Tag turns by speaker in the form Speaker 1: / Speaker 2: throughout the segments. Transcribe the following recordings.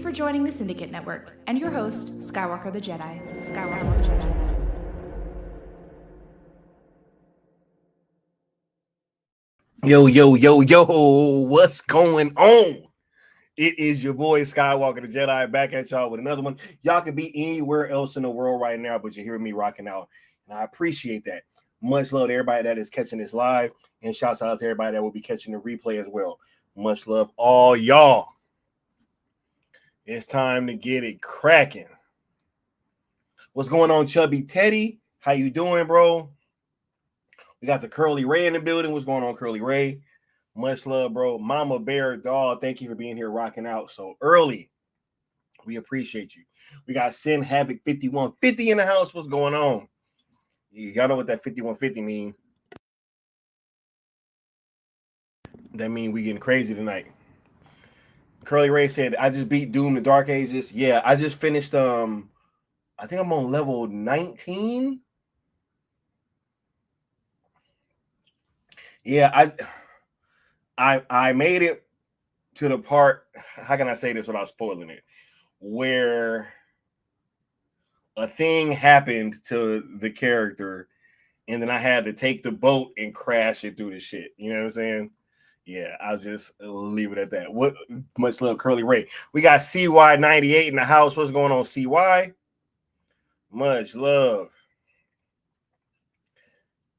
Speaker 1: for joining the Syndicate Network and your host, Skywalker the Jedi. Skywalker the Jedi.
Speaker 2: Yo, what's going on? It is your boy Skywalker the Jedi back at y'all with another one. Y'all could be anywhere else in the world right now, but you hear me rocking out, and I appreciate that. Much love to everybody that is catching this live, and shouts out to everybody that will be catching the replay as well. Much love, all y'all. It's time to get it cracking. What's going on, Chubby Teddy? How you doing, bro? We got the Curly Ray in the building. What's going on, Curly Ray? Much love, bro. Mama Bear Dog, thank you for being here rocking out so early. We appreciate you. We got Sin Havoc 5150 in the house. What's going on? Y'all know what that 5150 mean. That means we getting crazy tonight. Curly Ray said, I just beat Doom the Dark Ages. Yeah, I just finished I think I'm on level 19. Yeah, I made it to the part, how can I say this without spoiling it, where a thing happened to the character, and then I had to take the boat and crash it through the shit. You know what I'm saying? Yeah, I'll just leave it at that. What? Much love, Curly Ray. We got CY98 in the house. What's going on, CY? Much love.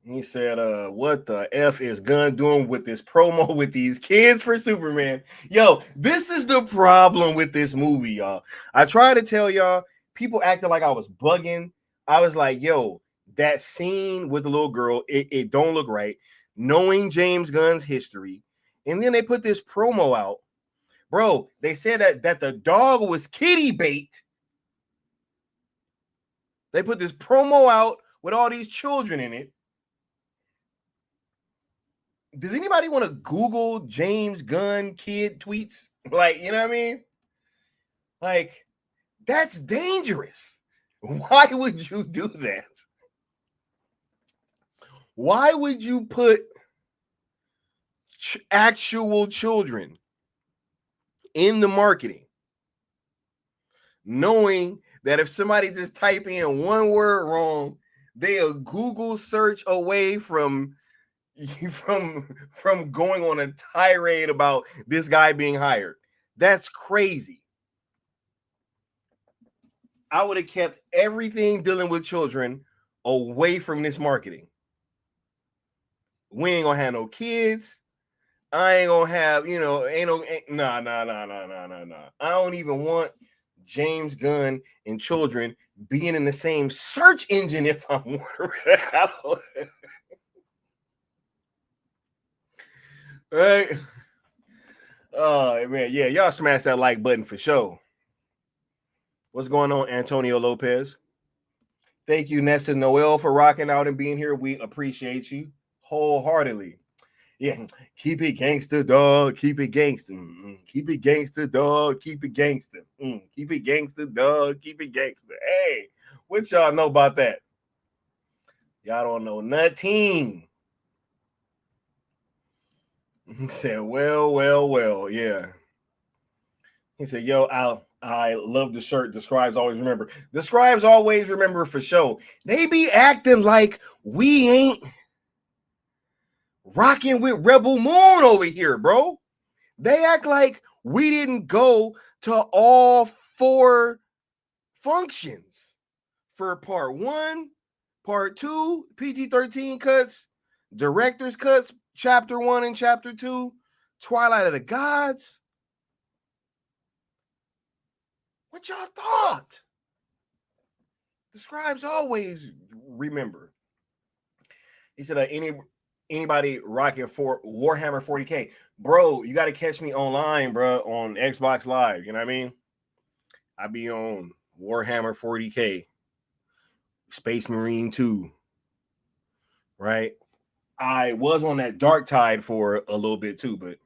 Speaker 2: He said, what the F is Gunn doing with this promo with these kids for Superman? Yo, this is the problem with this movie, y'all. I try to tell y'all, people acted like I was bugging. I was like, yo, that scene with the little girl, it don't look right. Knowing James Gunn's history. And then they put this promo out. Bro, they said that the dog was kitty bait. They put this promo out with all these children in it. Does anybody want to Google James Gunn kid tweets? Like, you know what I mean? Like, that's dangerous. Why would you do that? Why would you put actual children in the marketing, knowing that if somebody just type in one word wrong, they a Google search away from going on a tirade about this guy being hired? That's crazy. I would have kept everything dealing with children away from this marketing. We ain't gonna have no kids. I ain't gonna have, nah. I don't even want James Gunn and children being in the same search engine if I want. Right? Oh man, yeah, y'all smash that like button for sure. What's going on, Antonio Lopez? Thank you, Nesta Noel, for rocking out and being here. We appreciate you wholeheartedly. Yeah, keep it gangster, dog. Keep it gangster. Keep it gangster, dog. Keep it gangster. Keep it gangster, dog. Keep it gangster. Hey, what y'all know about that? Y'all don't know nothing. He said, well, yeah. He said, yo, I love the shirt. The scribes always remember. The scribes always remember for sure. They be acting like we ain't rocking with Rebel Moon over here, bro. They act like we didn't go to all 4 functions for part 1, part 2, PG-13 cuts, director's cuts, chapter 1 and chapter 2, Twilight of the Gods. What y'all thought? The scribes always remember. He said, anybody rocking for Warhammer 40K, bro, you got to catch me online, bro, on Xbox Live. You know what I mean? I be on Warhammer 40K, Space Marine 2, right? I was on that Dark Tide for a little bit too, but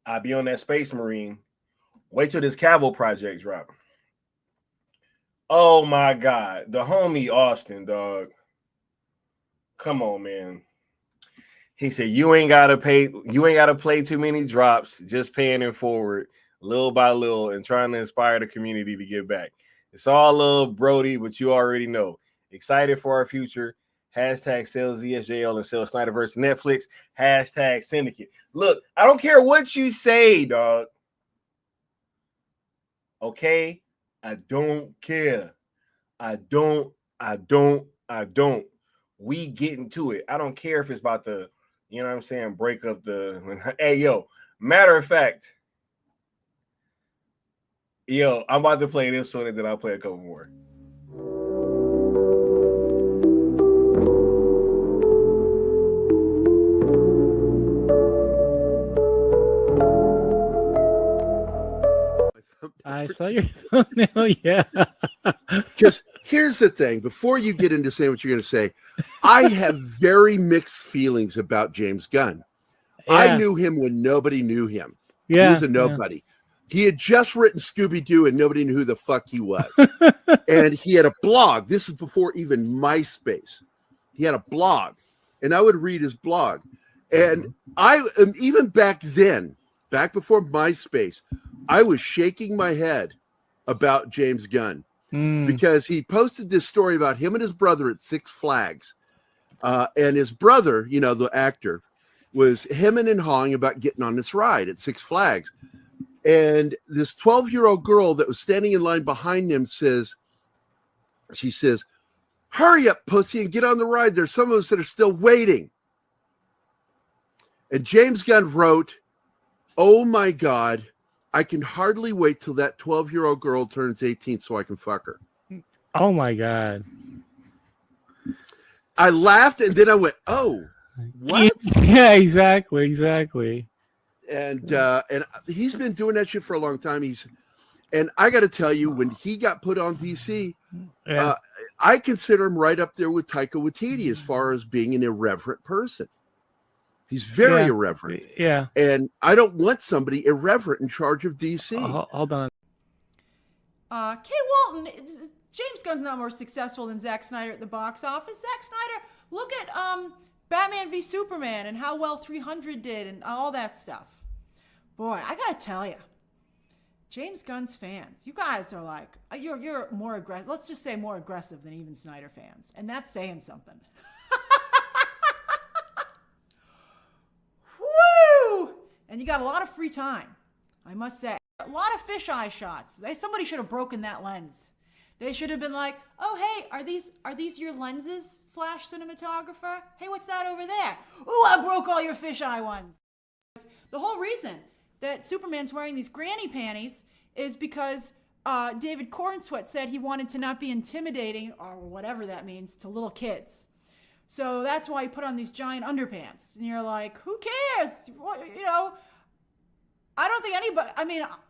Speaker 2: I be on that Space Marine. Wait till this Cavill project drop. Oh my God, the homie Austin, dog. Come on, man. He said, you ain't gotta play too many drops, just paying it forward. little by little, and trying to inspire the community to give back. It's all love, Brody, but you already know. Excited for our future. Hashtag sales ZSJL and sales Snyderverse Netflix. Hashtag syndicate. Look, I don't care what you say, dog. Okay? I don't care. I don't. We get into it. I don't care if it's about the, you know what I'm saying, break up the. Hey, yo, matter of fact, yo, I'm about to play this one and then I'll play a couple more.
Speaker 3: I saw your thumbnail, yeah.
Speaker 4: Because here's the thing, before you get into saying what you're going to say, I have very mixed feelings about James Gunn.
Speaker 3: Yeah.
Speaker 4: I knew him when nobody knew him.
Speaker 3: Yeah,
Speaker 4: he was a nobody. He had just written Scooby-Doo and nobody knew who the fuck he was. And he had a blog. This is before even MySpace. He had a blog, and I would read his blog. And even back then, back before MySpace, I was shaking my head about James Gunn because he posted this story about him and his brother at Six Flags. And his brother, you know, the actor, was hemming and hawing about getting on this ride at Six Flags. And this 12-year-old girl that was standing in line behind him says, "Hurry up, pussy, and get on the ride. There's some of us that are still waiting." And James Gunn wrote, "Oh my God, I can hardly wait till that 12-year-old girl turns 18 so I can fuck her."
Speaker 3: Oh my God.
Speaker 4: I laughed and then I went, "Oh, what?"
Speaker 3: Yeah, exactly.
Speaker 4: And he's been doing that shit for a long time. And I got to tell you, when he got put on DC, I consider him right up there with Taika Waititi as far as being an irreverent person. He's very irreverent.
Speaker 3: Yeah.
Speaker 4: And I don't want somebody irreverent in charge of DC.
Speaker 3: Hold on.
Speaker 5: Kay Walton, James Gunn's not more successful than Zack Snyder at the box office. Zack Snyder, look at Batman v Superman and how well 300 did and all that stuff. Boy, I gotta tell you, James Gunn's fans, you guys are like, you're more aggressive. Let's just say more aggressive than even Snyder fans. And that's saying something. Woo! And you got a lot of free time, I must say. A lot of fisheye shots. Somebody should have broken that lens. They should have been like, "Oh, hey, are these your lenses, Flash cinematographer? Hey, what's that over there? Ooh, I broke all your fisheye ones." The whole reason that Superman's wearing these granny panties is because David Cornsweet said he wanted to not be intimidating, or whatever that means, to little kids. So that's why he put on these giant underpants. And you're like, who cares? What, you know, I don't think anybody,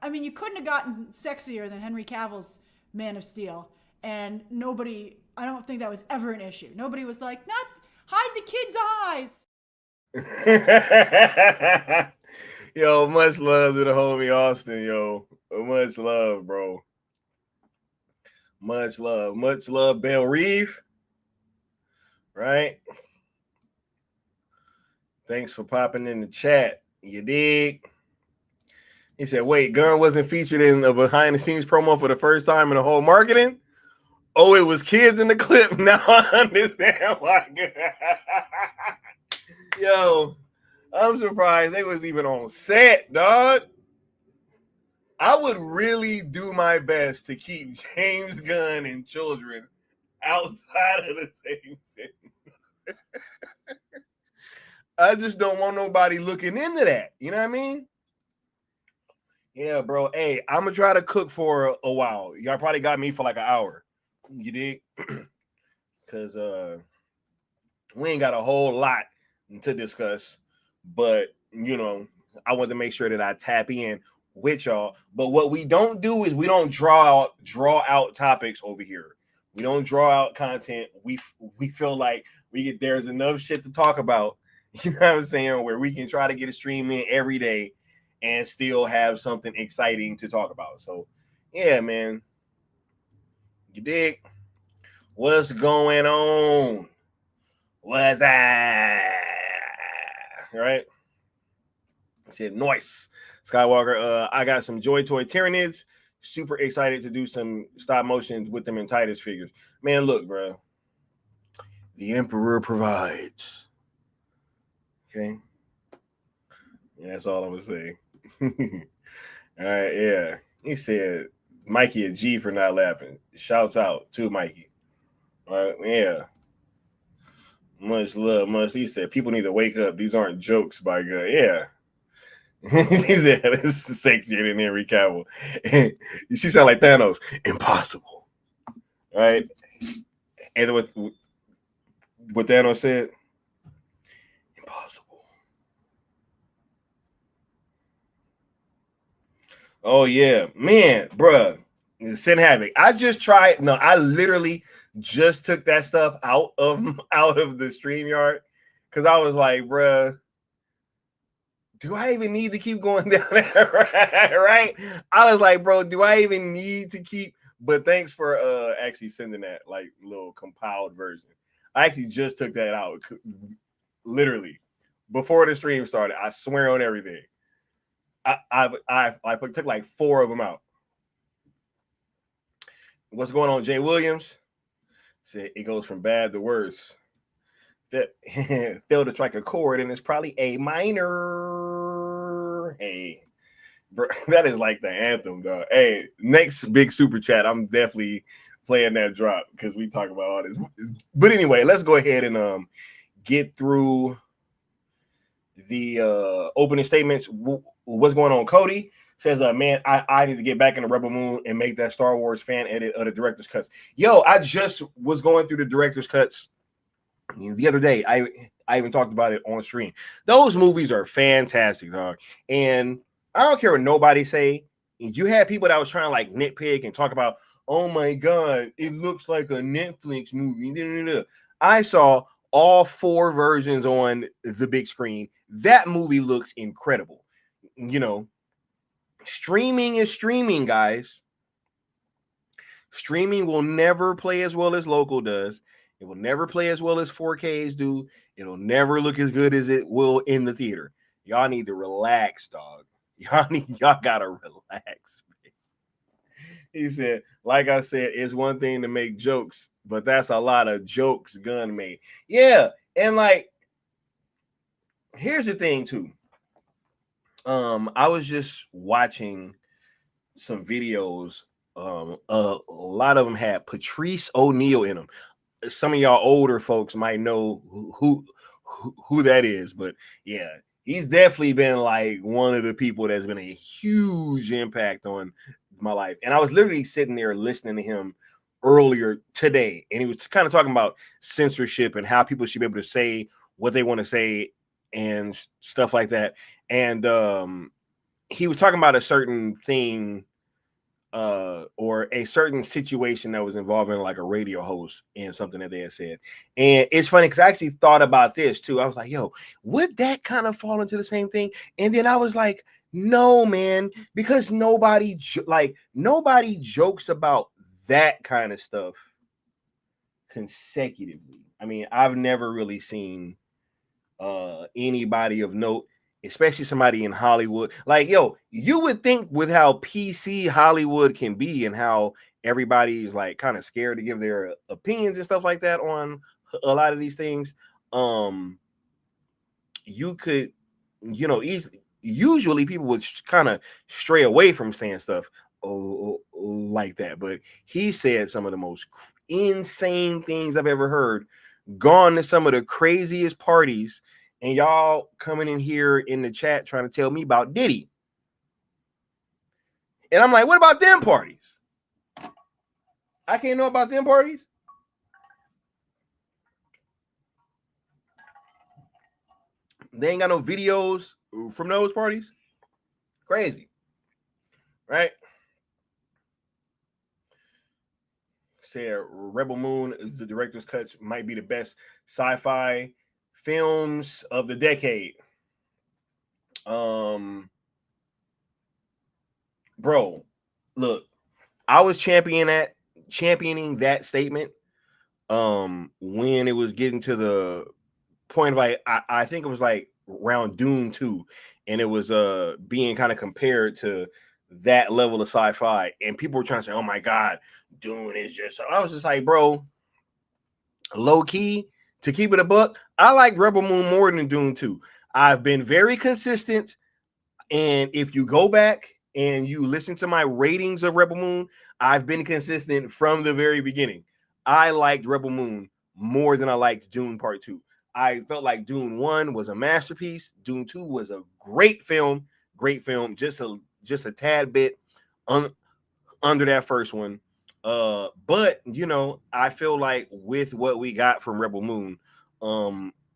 Speaker 5: I mean, you couldn't have gotten sexier than Henry Cavill's Man of Steel. And nobody, I don't think that was ever an issue. Nobody was like, not hide the kid's eyes.
Speaker 2: Yo, much love to the homie Austin, yo. Much love, bro. Much love, Belle Reeve. Right? Thanks for popping in the chat. You dig? He said, wait, Gunn wasn't featured in a behind-the-scenes promo for the first time in the whole marketing? Oh, it was kids in the clip. Now I understand why. Yo, I'm surprised they was even on set, dog. I would really do my best to keep James Gunn and children outside of the same sentence. I just don't want nobody looking into that. You know what I mean? Yeah, bro. Hey, I'm going to try to cook for a while. Y'all probably got me for like an hour. You dig? Because we ain't got a whole lot to discuss. But, you know, I want to make sure that I tap in with y'all. But what we don't do is we don't draw out topics over here. We don't draw out content. We feel like there's enough shit to talk about. You know what I'm saying? Where we can try to get a stream in every day and still have something exciting to talk about. So, yeah, man. You dig? What's going on? What's that? Right? Said noise. Skywalker, I got some Joy Toy Tyranids. Super excited to do some stop motion with them in Titus figures. Man, look, bro. The Emperor provides. Okay. Yeah, that's all I'm gonna say. All right, yeah. He said Mikey is G for not laughing. Shouts out to Mikey. All right, yeah. Much love, much. He said people need to wake up. These aren't jokes, by God. Yeah. He said this is sexier than Henry Cavill. She sound like Thanos. Impossible. All right. And what Thanos said? Impossible. Oh yeah, man, bruh. Send Havoc. I just tried. No, I literally just took that stuff out of the StreamYard because I was like, bruh, do I even need to keep going down there? Right? I was like, bro, do I even need to keep? But thanks for actually sending that like little compiled version. I actually just took that out literally before the stream started. I swear on everything. I took like 4 of them out. What's going on, Jay Williams? Said it goes from bad to worse. Failed to strike a chord, and it's probably A minor. Hey, bro, that is like the anthem, dog. Hey, next big super chat, I'm definitely playing that drop because we talk about all this. But anyway, let's go ahead and get through the opening statements. What's going on? Cody says, man, I need to get back in the Rebel Moon and make that Star Wars fan edit of the director's cuts. Yo, I just was going through the director's cuts the other day. I even talked about it on stream. Those movies are fantastic, dog. And I don't care what nobody say. You had people that was trying to like nitpick and talk about, oh my God, it looks like a Netflix movie. I saw all 4 versions on the big screen. That movie looks incredible. You know, streaming is streaming, guys. Streaming will never play as well as local does. It will never play as well as 4Ks do. It'll never look as good as it will in the theater. Y'all need to relax, dog. Y'all gotta relax. Man. He said, like I said, it's one thing to make jokes, but that's a lot of jokes Gunn made. Yeah, and like, here's the thing too. I was just watching some videos. A lot of them had Patrice O'Neal in them. Some of y'all older folks might know who that is, but yeah, he's definitely been like one of the people that's been a huge impact on my life. And I was literally sitting there listening to him earlier today, and he was kind of talking about censorship and how people should be able to say what they want to say and stuff like that. And he was talking about a certain thing or a certain situation that was involving like a radio host and something that they had said. And it's funny because I actually thought about this too. I was like, yo, would that kind of fall into the same thing? And then I was like, no, man, because nobody jokes about that kind of stuff consecutively. I mean, I've never really seen anybody of note, especially somebody in Hollywood. Like, yo, you would think with how PC Hollywood can be and how everybody's like kind of scared to give their opinions and stuff like that on a lot of these things, you could, you know, usually people would kind of stray away from saying stuff like that. But he said some of the most insane things I've ever heard, gone to some of the craziest parties, and y'all coming in here in the chat trying to tell me about Diddy. And I'm like, what about them parties? I can't know about them parties. They ain't got no videos from those parties. Crazy. Right? Said Rebel Moon, the director's cuts might be the best sci-fi films of the decade. Bro, look, I was championing that statement when it was getting to the point of like I think it was like around Dune 2, and it was being kind of compared to that level of sci-fi, and people were trying to say, "Oh my God, Dune is just." I was just like, bro, low key, to keep it a buck, I like Rebel Moon more than Dune 2. I've been very consistent, and if you go back and you listen to my ratings of Rebel Moon, I've been consistent from the very beginning. I liked Rebel Moon more than I liked Dune Part 2. I felt like Dune 1 was a masterpiece. Dune 2 was a great film, just a tad bit under that first one. But you know, I feel like with what we got from Rebel Moon,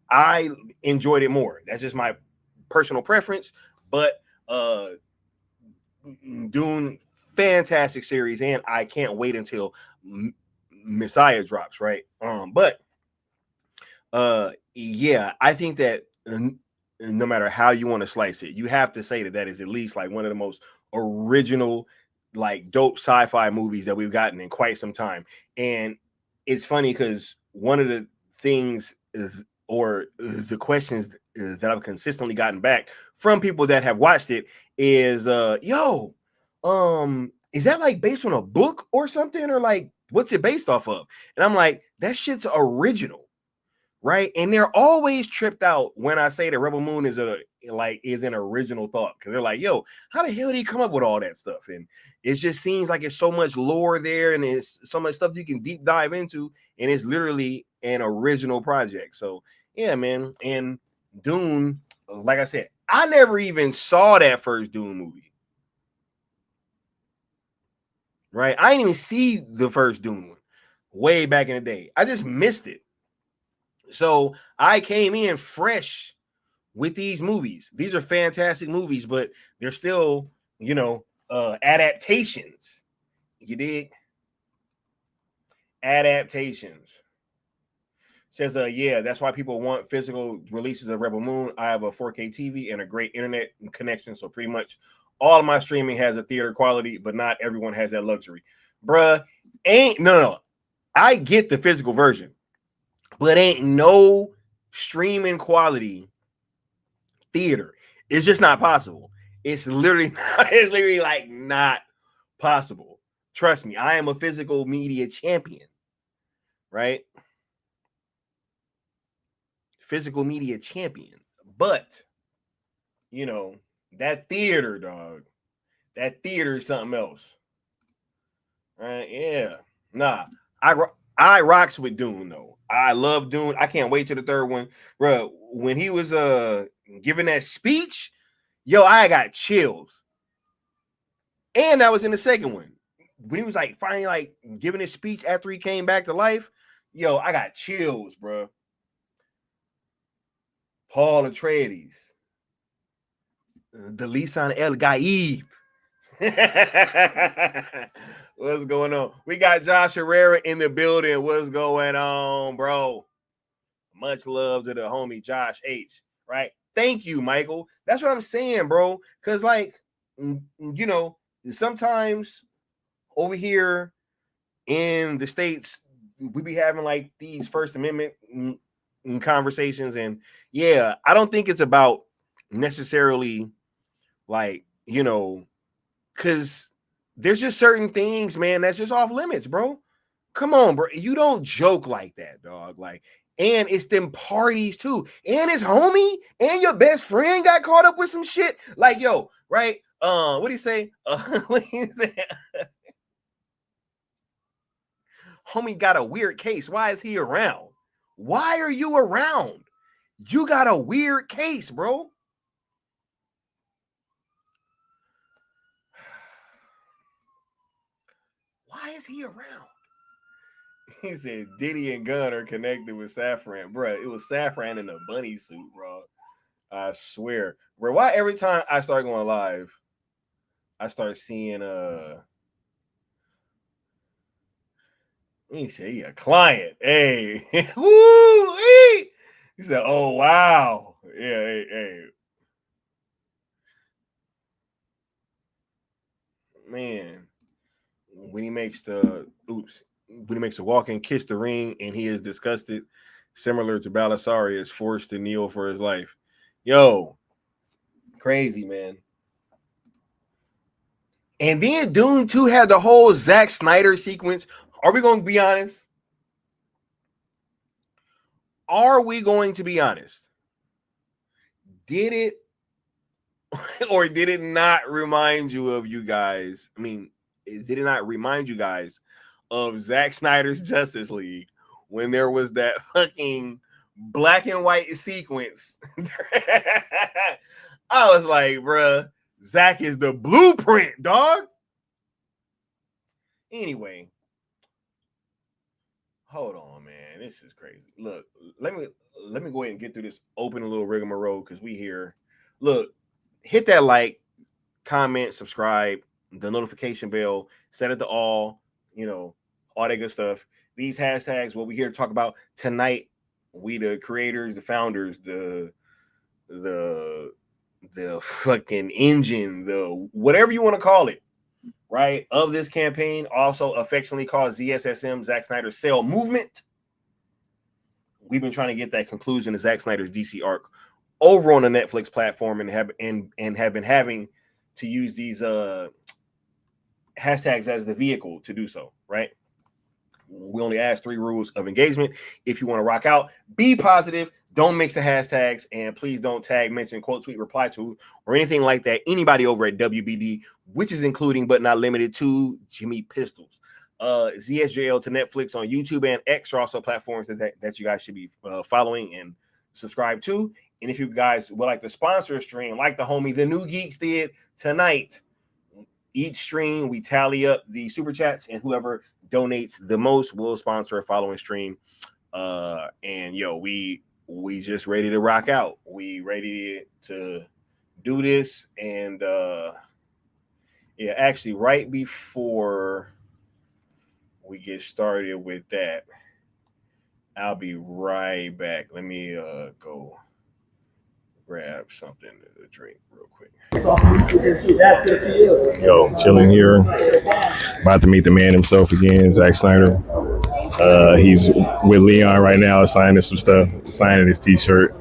Speaker 2: I enjoyed it more. That's just my personal preference. But Dune, fantastic series, and I can't wait until Messiah drops, right? But yeah, I think that no matter how you want to slice it, you have to say that that is at least like one of the most original, like dope sci-fi movies that we've gotten in quite some time. And it's funny because one of the things is, or the questions that I've consistently gotten back from people that have watched it is, yo, is that like based on a book or something, or like what's it based off of? And I'm like, that shit's original. Right, and they're always tripped out when I say that Rebel Moon is an original thought, because they're like, "Yo, how the hell did he come up with all that stuff?" And it just seems like it's so much lore there, and it's so much stuff you can deep dive into, and it's literally an original project. So yeah, man. And Dune, like I said, I never even saw that first Dune movie. Right, I didn't even see the first Dune one way back in the day. I just missed it. So I came in fresh with these movies. These are fantastic movies, but they're still, you know, adaptations. You dig? Adaptations. Says, yeah, that's why people want physical releases of Rebel Moon. I have a 4K TV and a great internet connection, so pretty much all of my streaming has a theater quality, but not everyone has that luxury. Bruh, no. I get the physical version, but ain't no streaming quality theater. It's just not possible. It's literally like not possible. Trust me, I am a physical media champion, right? Physical media champion. But you know, that theater, dog, that theater is something else. Right? Yeah. Nah, I rocks with Dune though. I love Dune. I can't wait to the third one, bro. When he was giving that speech, yo, I got chills. And that was in the second one when he was like finally like giving his speech after he came back to life. Yo, I got chills, bro. Paul Atreides, the Lisan El Gaib. What's going on? We got Josh Herrera in the building. What's going on, bro? Much love to the homie Josh H. Right? Thank you, Michael. That's what I'm saying, bro. Because, like, you know, sometimes over here in the States, we be having like these First Amendment conversations. And yeah, I don't think it's about necessarily like, you know, because there's just certain things, man, that's just off limits, bro. Come on, bro. You don't joke like that, dog. Like, and it's them parties too. And his homie and your best friend got caught up with some shit. Like, yo, right? What do you say? What do you say? Homie got a weird case. Why is he around? Why are you around? You got a weird case, bro. Why is he around? He said Diddy and Gunn are connected with Safran. Bro, it was Safran in a bunny suit, bro. I swear. Bro, why every time I start going live, I start seeing he said he a client. Hey. Woo! Hey. He said, oh wow. Yeah, hey. Man. When he makes the walk and kiss the ring and he is disgusted, similar to Belisarius, forced to kneel for his life. Yo, crazy, man. And then Dune 2 had the whole Zack Snyder sequence. Are we going to be honest? Are we going to be honest? Did it or did it not remind you of you guys? I mean, did it not remind you guys of Zack Snyder's Justice League when there was that fucking black and white sequence? I was like, bruh, Zack is the blueprint, dog. Anyway, hold on, man. This is crazy. Look, let me go ahead and get through this open little rigmarole because we here. Look, hit that like, comment, subscribe, the notification bell, set it to all, all that good stuff. These hashtags, what we here to talk about tonight, we the creators, the founders, the fucking engine, the whatever you want to call it, right, of this campaign, also affectionately called ZSSM, Zack Snyder's Cell Movement. We've been trying to get that conclusion of Zack Snyder's DC arc over on the Netflix platform and have been having to use these hashtags as the vehicle to do so, right? We only ask 3 rules of engagement. If you want to rock out, be positive, don't mix the hashtags, and please don't tag, mention, quote, tweet, reply to, or anything like that anybody over at WBD, which is including but not limited to Jimmy Pistols. ZSJL to Netflix on YouTube and X are also platforms that you guys should be following and subscribe to. And if you guys would like to sponsor a stream like the homie The New Geeks did tonight, each stream we tally up the super chats, and whoever donates the most will sponsor a following stream. And yo, we just ready to rock out. We ready to do this. And yeah, actually, right before we get started with that, I'll be right back. Let me go grab something to drink real quick. Yo, chilling here. About to meet the man himself again, Zack Snyder. He's with Leon right now, signing some stuff, signing his t-shirt,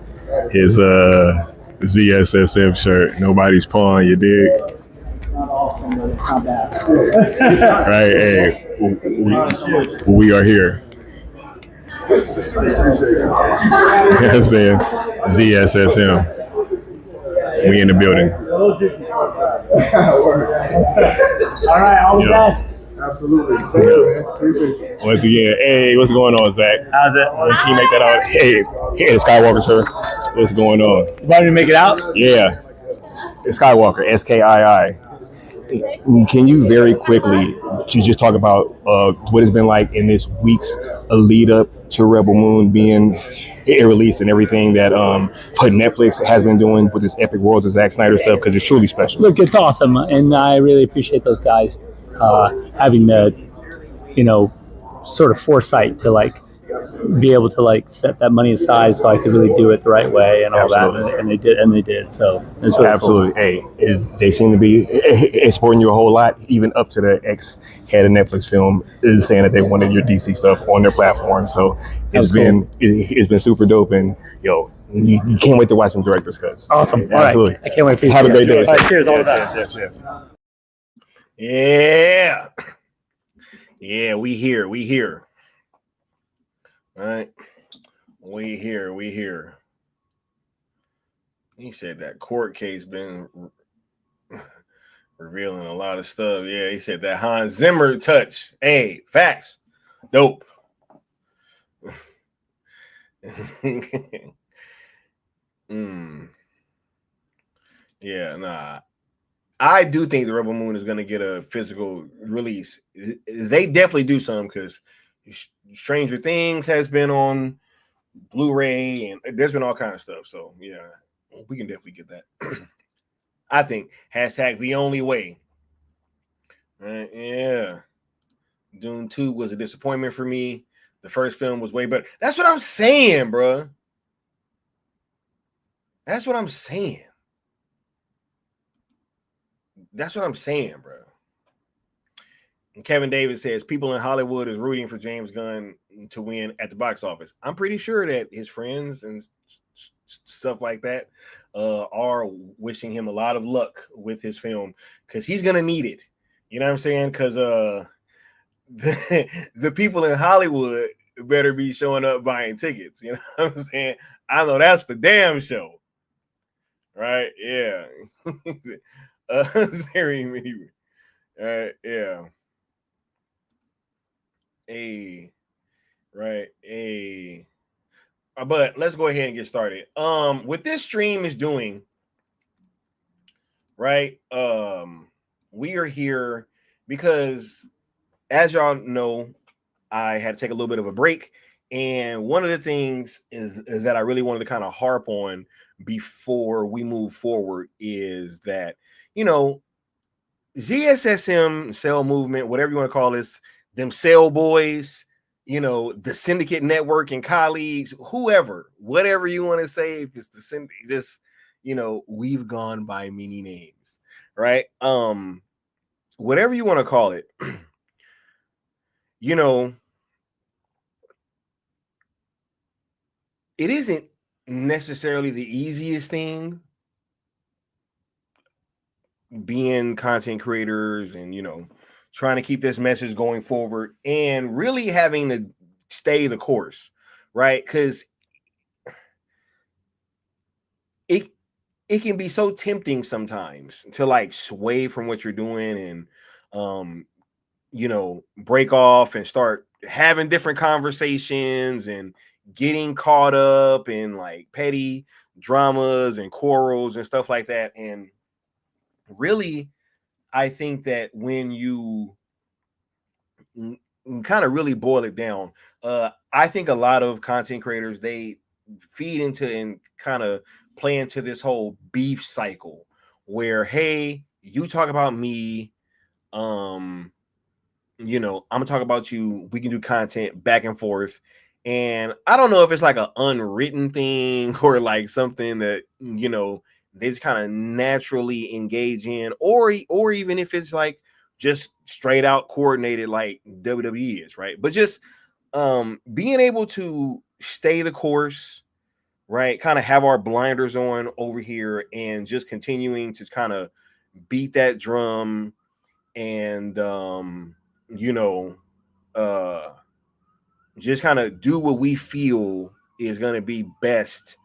Speaker 2: his ZSSM shirt. Nobody's pawing, you dig? Right, hey, we are here. You know what I'm saying? ZSSM. We in the building.
Speaker 6: All right, all the best.
Speaker 2: Absolutely. Once again, hey, what's going on, Zach?
Speaker 6: How's it?
Speaker 2: Can you make that out? Hey, Skywalker, sir. What's going on?
Speaker 6: You want me to make it out?
Speaker 2: Yeah. Skywalker, SKII. Can you very quickly just talk about what it's been like in this week's lead up to Rebel Moon being released and everything that Netflix has been doing with this epic world of Zack Snyder stuff, because it's truly special.
Speaker 6: Look, it's awesome, and I really appreciate those guys having the, sort of foresight to be able to set that money aside so I could really do it the right way and all
Speaker 2: Absolutely.
Speaker 6: that, and they did. So it's really
Speaker 2: Absolutely.
Speaker 6: cool.
Speaker 2: Hey, they seem to be supporting you a whole lot, even up to the ex-head of Netflix film is saying that they wanted your DC stuff on their platform. So it's been super dope, and you can't wait to watch some director's cuts.
Speaker 6: Awesome.
Speaker 2: Absolutely.
Speaker 6: All right. I can't wait for you.
Speaker 2: Have a great day.
Speaker 6: All right, cheers. All the best.
Speaker 2: Yeah. Yeah, we here. All right. We here. He said that court case been revealing a lot of stuff. Yeah, he said that Hans Zimmer touch. Hey, facts. Dope. Yeah, nah. I do think the Rebel Moon is going to get a physical release. They definitely do some, because Stranger Things has been on Blu-ray, and there's been all kinds of stuff. So yeah, we can definitely get that. I think hashtag the only way. Yeah. Dune 2 was a disappointment for me. The first film was way better. That's what I'm saying, bro. That's what I'm saying, bro. And Kevin Davis says people in Hollywood is rooting for James Gunn to win at the box office. I'm pretty sure that his friends and stuff like that are wishing him a lot of luck with his film because he's gonna need it. You know what I'm saying? Because the people in Hollywood better be showing up buying tickets. You know what I'm saying? I know that's for damn sure. Right? Yeah. Yeah. Right. But let's go ahead and get started. What this stream is doing, right? We are here because, as y'all know, I had to take a little bit of a break, and one of the things is that I really wanted to kind of harp on before we move forward is that, you know, ZSSM, cell movement, whatever you want to call this, them cell boys, you know, the syndicate network and colleagues, whoever, whatever you want to say, if it's the syndicate, this, you know, we've gone by many names, right? Whatever you want to call it, you know, it isn't necessarily the easiest thing being content creators and, you know, trying to keep this message going forward and really having to stay the course, right? Because it can be so tempting sometimes to like sway from what you're doing and you know, break off and start having different conversations and getting caught up in like petty dramas and quarrels and stuff like that. And really, I think that when you kind of really boil it down, I think a lot of content creators, they feed into and kind of play into this whole beef cycle where, hey, you talk about me, you know, I'm gonna talk about you, we can do content back and forth. And I don't know if it's like an unwritten thing or like something that, you know, they just kind of naturally engage in, or even if it's like just straight out coordinated like WWE is, right? But just being able to stay the course, right? Kind of have our blinders on over here and just continuing to kind of beat that drum and you know, just kind of do what we feel is going to be best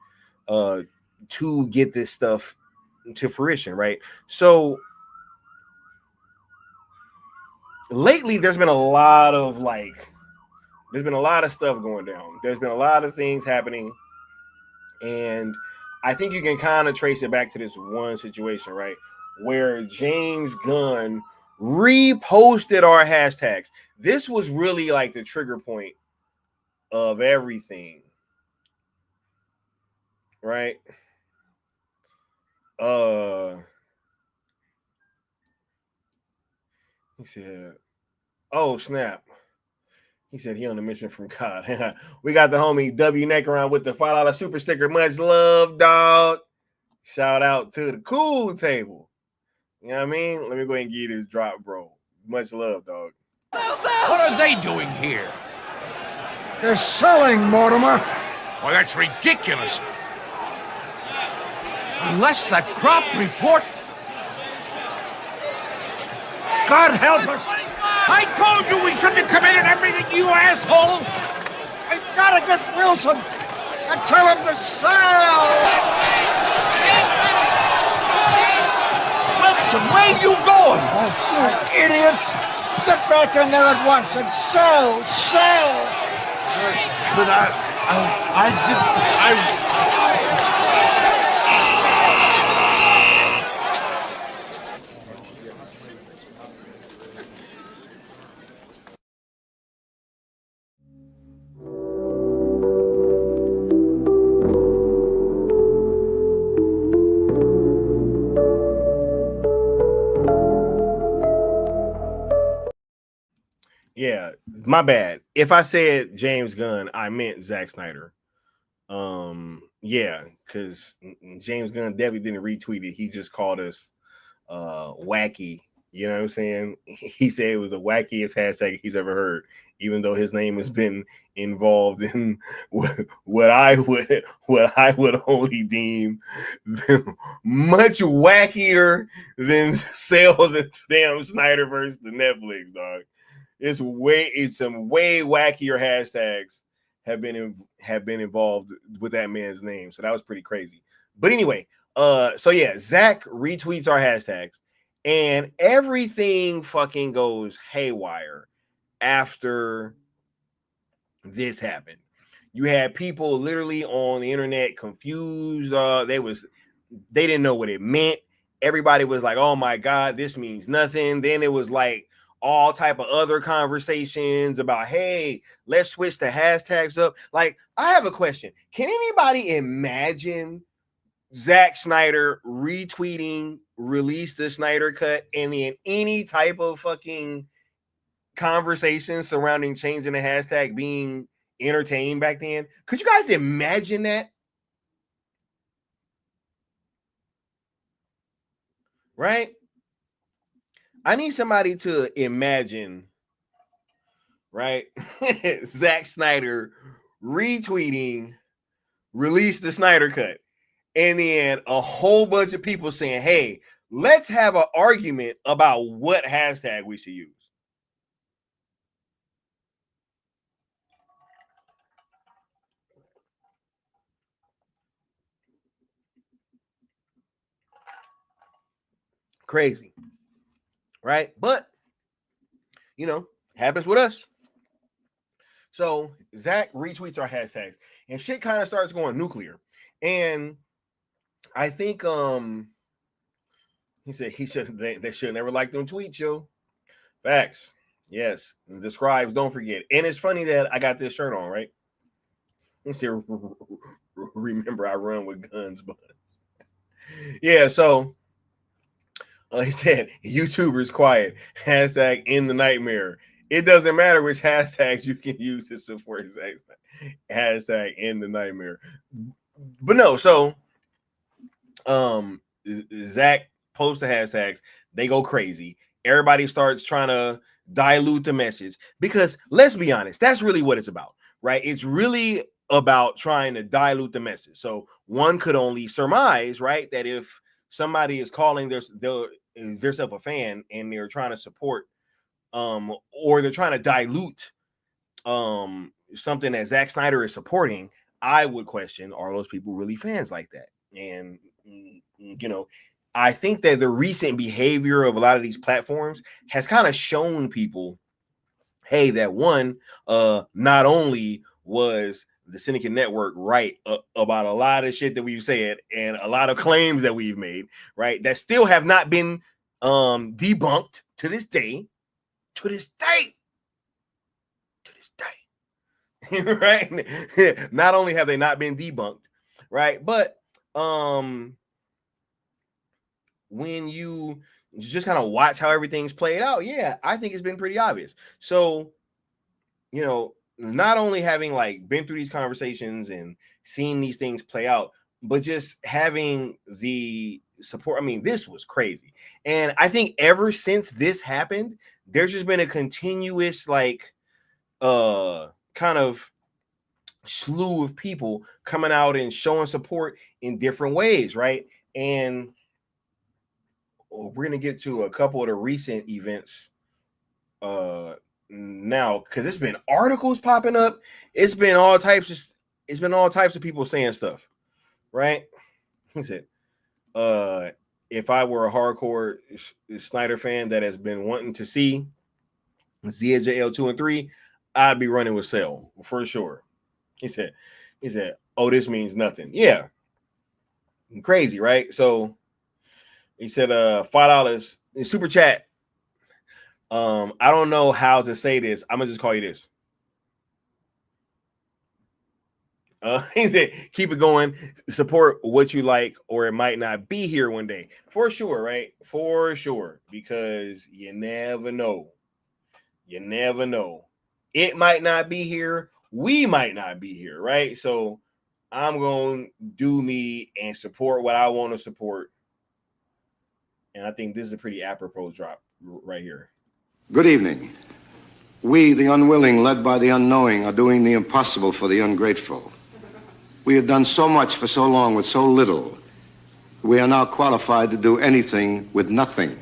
Speaker 2: to get this stuff to fruition, right? So lately there's been a lot of stuff going down. There's been a lot of things happening, and I think you can kind of trace it back to this one situation, right? Where James Gunn reposted our hashtags. This was really like the trigger point of everything, right? He said, oh snap. He said he on a mission from God. We got the homie W Neck around with the $5 super sticker. Much love, dog. Shout out to the cool table. You know what I mean? Let me go ahead and give you this drop, bro. Much love, dog.
Speaker 7: What are they doing here?
Speaker 8: They're selling, Mortimer.
Speaker 7: Well, that's ridiculous. Unless that crop report...
Speaker 8: God help us!
Speaker 7: I told you we shouldn't have committed everything, you asshole!
Speaker 8: I gotta get Wilson and tell him to sell!
Speaker 7: Wilson, where you going?
Speaker 8: Oh, you idiot! Get back in there at once and sell! Sell!
Speaker 7: But I didn't...
Speaker 2: Yeah, my bad. If I said James Gunn, I meant Zack Snyder. Yeah, because James Gunn definitely didn't retweet it. He just called us wacky, You know what I'm saying? He said it was the wackiest hashtag he's ever heard, even though his name has been involved in what I would only deem much wackier than sell the damn Snyderverse to Netflix, dog. It's some way wackier hashtags have been involved with that man's name. So that was pretty crazy. But anyway, so yeah, Zach retweets our hashtags. And everything fucking goes haywire after this happened. You had people literally on the internet confused. They didn't know what it meant. Everybody was like, "Oh my God, this means nothing." Then it was like all type of other conversations about, "Hey, let's switch the hashtags up." Like, I have a question. Can anybody imagine Zack Snyder retweeting release the Snyder cut and then any type of fucking conversation surrounding changing the hashtag being entertained back then? Could you guys imagine that? Right? I need somebody to imagine, right? Zack Snyder retweeting release the Snyder cut. And then a whole bunch of people saying, "Hey, let's have an argument about what hashtag we should use." Crazy, right? But, happens with us. So Zach retweets our hashtags and shit kind of starts going nuclear. And I think he said they should never like them tweets, yo. Facts. Yes. The scribes, don't forget. And it's funny that I got this shirt on, right? He said, "Remember, I run with guns, but." Yeah, so he said, "YouTubers quiet. Hashtag in the nightmare. It doesn't matter which hashtags you can use to support Zach. Hashtag in the nightmare." But no, so Zach posts the hashtags, they go crazy. Everybody starts trying to dilute the message because, let's be honest, that's really what it's about, right? It's really about trying to dilute the message. So one could only surmise, right, that if somebody is calling themselves a fan and they're trying to support or they're trying to dilute something that Zack Snyder is supporting, I would question, are those people really fans like that? And I think that the recent behavior of a lot of these platforms has kind of shown people, hey, that one, not only was the Syndicate Network right about a lot of shit that we've said and a lot of claims that we've made, right, that still have not been debunked to this day, right? Not only have they not been debunked, right, but when you just kind of watch how everything's played out, yeah, I think it's been pretty obvious. So, not only having like been through these conversations and seeing these things play out, but just having the support. I mean, this was crazy. And I think ever since this happened, there's just been a continuous like kind of slew of people coming out and showing support in different ways, right? And we're gonna get to a couple of the recent events now, because it's been articles popping up. It's been all types of people saying stuff, right? He said, if I were a hardcore Snyder fan that has been wanting to see ZJL 2 and 3, I'd be running with Cell for sure. He said, "Oh, this means nothing." Yeah, crazy, right? So he said, $5 super chat. I don't know how to say this. I'm gonna just call you this. He said, "Keep it going. Support what you like, or it might not be here one day." For sure, right? For sure, because you never know. You never know. It might not be here. We might not be here, right? So I'm going to do me and support what I want to support. And I think this is a pretty apropos drop right here.
Speaker 9: Good evening. We, the unwilling, led by the unknowing, are doing the impossible for the ungrateful. We have done so much for so long with so little. We are now qualified to do anything with nothing.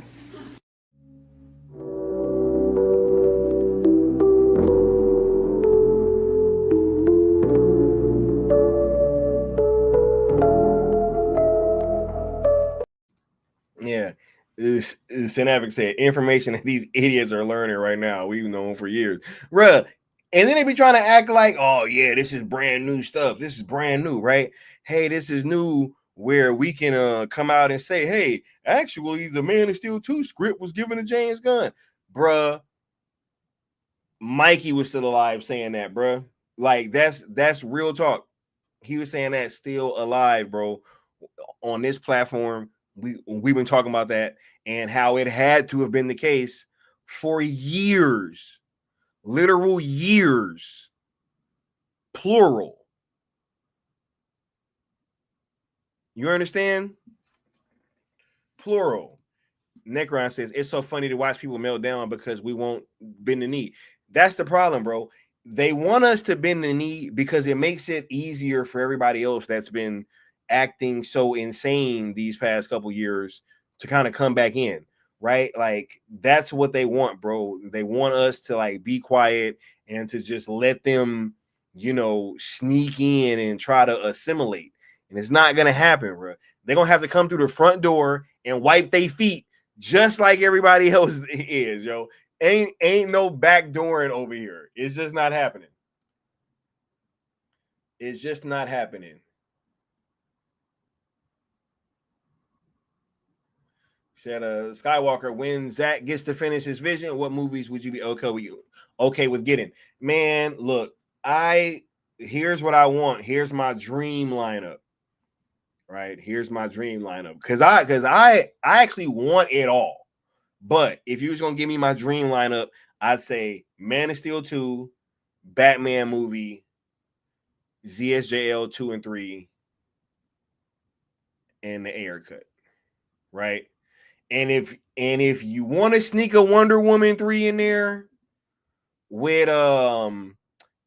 Speaker 2: Yeah. Synaptic said information that these idiots are learning right now. We've known for years. Bruh. And then they be trying to act like, oh, yeah, this is brand new stuff. This is brand new, right? Hey, this is new where we can come out and say, hey, actually, the Man of Steel 2 script was given to James Gunn. Bruh. Mikey was still alive saying that, bruh. Like, that's real talk. He was saying that still alive, bro. On this platform, we've been talking about that and how it had to have been the case for years. Literal years, plural. You understand? Plural. Necron says, it's so funny to watch people melt down because we won't bend the knee. That's the problem, bro. They want us to bend the knee because it makes it easier for everybody else that's been acting so insane these past couple years to kind of come back in, right? Like, that's what they want, bro. They want us to like be quiet and to just let them, sneak in and try to assimilate. And it's not gonna happen, bro. They're gonna have to come through the front door and wipe their feet just like everybody else is, yo. Ain't no backdooring over here. It's just not happening. It's just not happening. Said Skywalker, when Zach gets to finish his vision, what movies would you be okay with getting? Man, look, here's what I want. Here's my dream lineup. Right? Here's my dream lineup. Because I actually want it all. But if you was gonna give me my dream lineup, I'd say Man of Steel 2, Batman movie, ZSJL 2 and 3, and the Ayer cut. Right? And if you want to sneak a Wonder Woman 3 in there with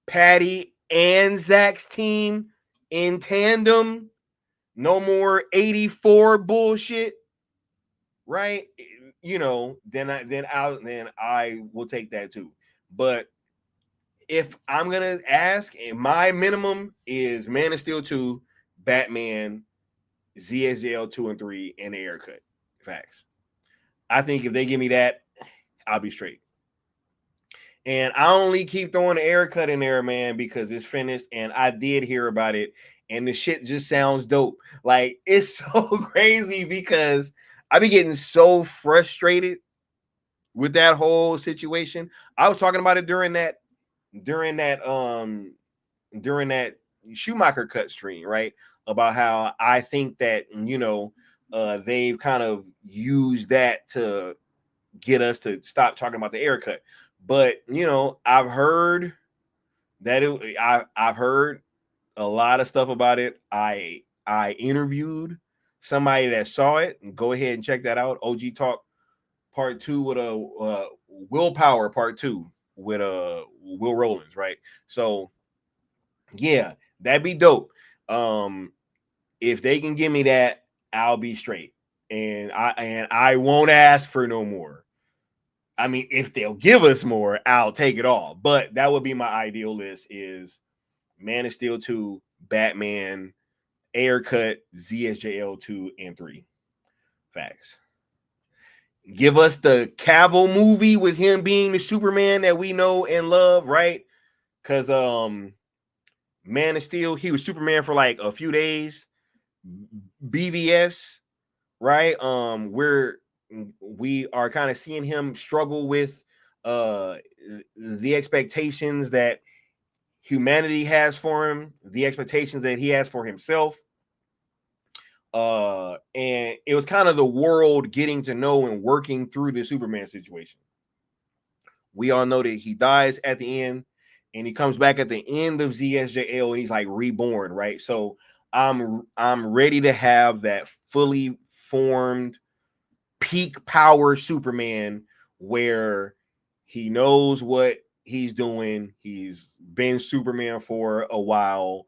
Speaker 2: Patty and Zach's team in tandem, no more 84 bullshit, right? Then I will take that too. But if I'm gonna ask, and my minimum is Man of Steel 2, Batman, ZSJL 2 and 3, and the Ayer cut. Facts. I think if they give me that, I'll be straight. And I only keep throwing the Ayer cut in there, man, because it's finished and I did hear about it and the shit just sounds dope. Like, it's so crazy because I be getting so frustrated with that whole situation. I was talking about it during that Schumacher cut stream, right? About how I think that, they've kind of used that to get us to stop talking about the Ayer cut. But, I've heard that I've heard a lot of stuff about it. I interviewed somebody that saw it, and go ahead and check that out. OG Talk Part 2 with Willpower Part 2 with Will Rollins, right? So yeah, that'd be dope. If they can give me that, I'll be straight. And I won't ask for no more. I mean, if they'll give us more, I'll take it all. But that would be my ideal list: is Man of Steel 2, Batman, Ayer cut, ZSJL 2 and 3. Facts. Give us the Cavill movie with him being the Superman that we know and love, right? Because Man of Steel, he was Superman for like a few days. BVS, right? We are kind of seeing him struggle with the expectations that humanity has for him, the expectations that he has for himself. And it was kind of the world getting to know and working through the Superman situation. We all know that he dies at the end and he comes back at the end of ZSJL and he's like reborn, right? So I'm ready to have that fully formed, peak power Superman where he knows what he's doing. He's been Superman for a while,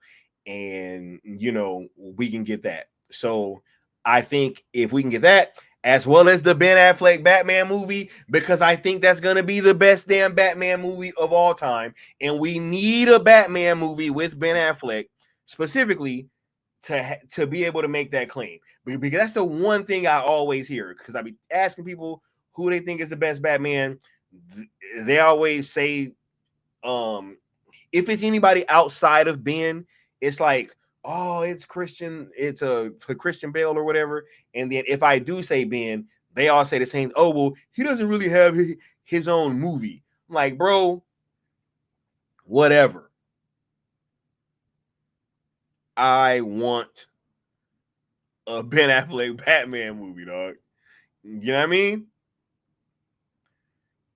Speaker 2: and you know, we can get that. So I think if we can get that, as well as the Ben Affleck Batman movie, because I think that's going to be the best damn Batman movie of all time. And we need a Batman movie with Ben Affleck specifically to be able to make that claim. Because that's the one thing I always hear, because I be asking people who they think is the best Batman. They always say, if it's anybody outside of Ben, it's like, oh, it's Christian, it's a Christian Bale or whatever. And then if I do say Ben, they all say the same. Oh, well, he doesn't really have his own movie. I'm like, bro, whatever. I want a Ben Affleck Batman movie, dog. You know what I mean?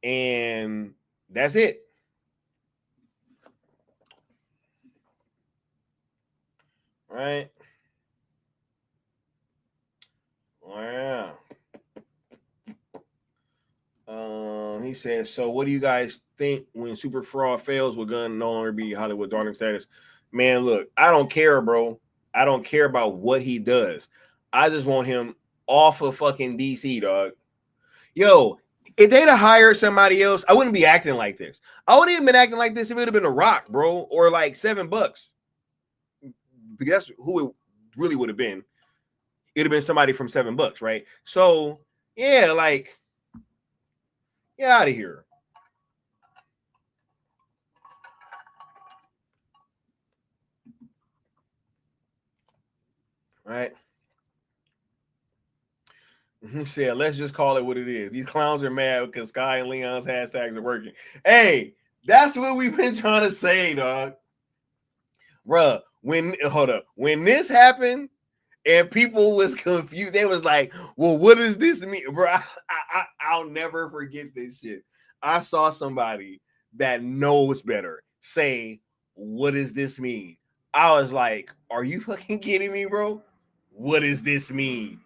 Speaker 2: And that's it. Right? Wow. He says, so what do you guys think when Super Fraud fails, will Gunn no longer be Hollywood darling status? Man, look, I don't care, bro. I don't care about what he does. I just want him off of fucking DC, dog. Yo, if they'd have hired somebody else, I wouldn't be acting like this. I wouldn't even been acting like this if it would have been The Rock, bro, or like $7. Because that's who it really would have been. It'd have been somebody from $7, right? So, yeah, like, get out of here. Right? He said, let's just call it what it is. These clowns are mad because Sky and Leon's hashtags are working. Hey, that's what we've been trying to say, dog. Bruh, when this happened and people was confused, they was like, well, what does this mean? Bro, I'll never forget this shit. I saw somebody that knows better say, what does this mean? I was like, are you fucking kidding me, bro? What does this mean?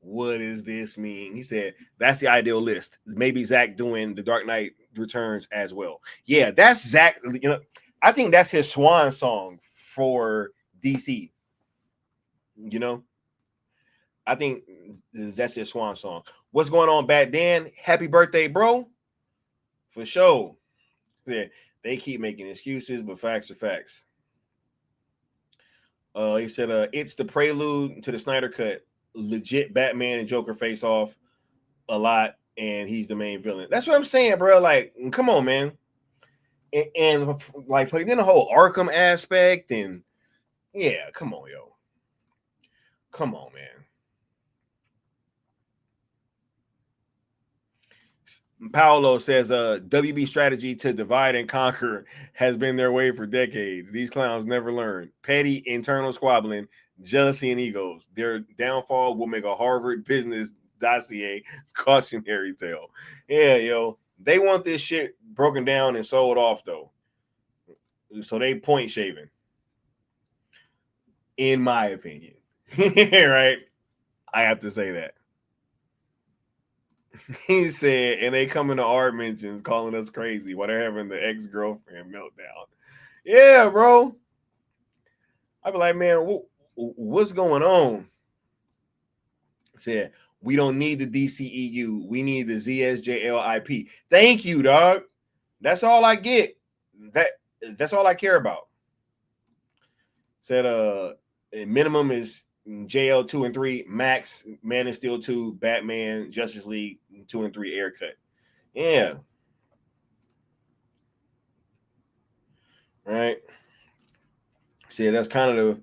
Speaker 2: What does this mean? He said, that's the ideal list. Maybe Zach doing the Dark Knight Returns as well. Yeah, that's Zach. You know, I think that's his swan song for DC. You know, I think that's his swan song. What's going on, Bat Dan? Happy birthday, bro. For sure. Yeah, they keep making excuses, but facts are facts. He said, it's the prelude to the Snyder cut. Legit Batman and Joker face off a lot, and he's the main villain. That's what I'm saying, bro. Like, come on, man. And like, then the whole Arkham aspect, and yeah, come on, yo. Come on, man. Paolo says, WB strategy to divide and conquer has been their way for decades. These clowns never learn. Petty internal squabbling, jealousy, and egos. Their downfall will make a Harvard business dossier cautionary tale. Yeah, yo. They want this shit broken down and sold off, though. So they point shaving. In my opinion. Right? I have to say that. He said, and they come into our mentions calling us crazy while they're having the ex-girlfriend meltdown. Yeah, bro. I'd be like, man, what's going on? Said, we don't need the DCEU. We need the ZSJLIP. Thank you, dog. That's all I get. That's all I care about. Said, minimum is JL 2 and 3, Max, Man of Steel 2, Batman, Justice League 2 and 3 air cut. Yeah. Right. See, that's kind of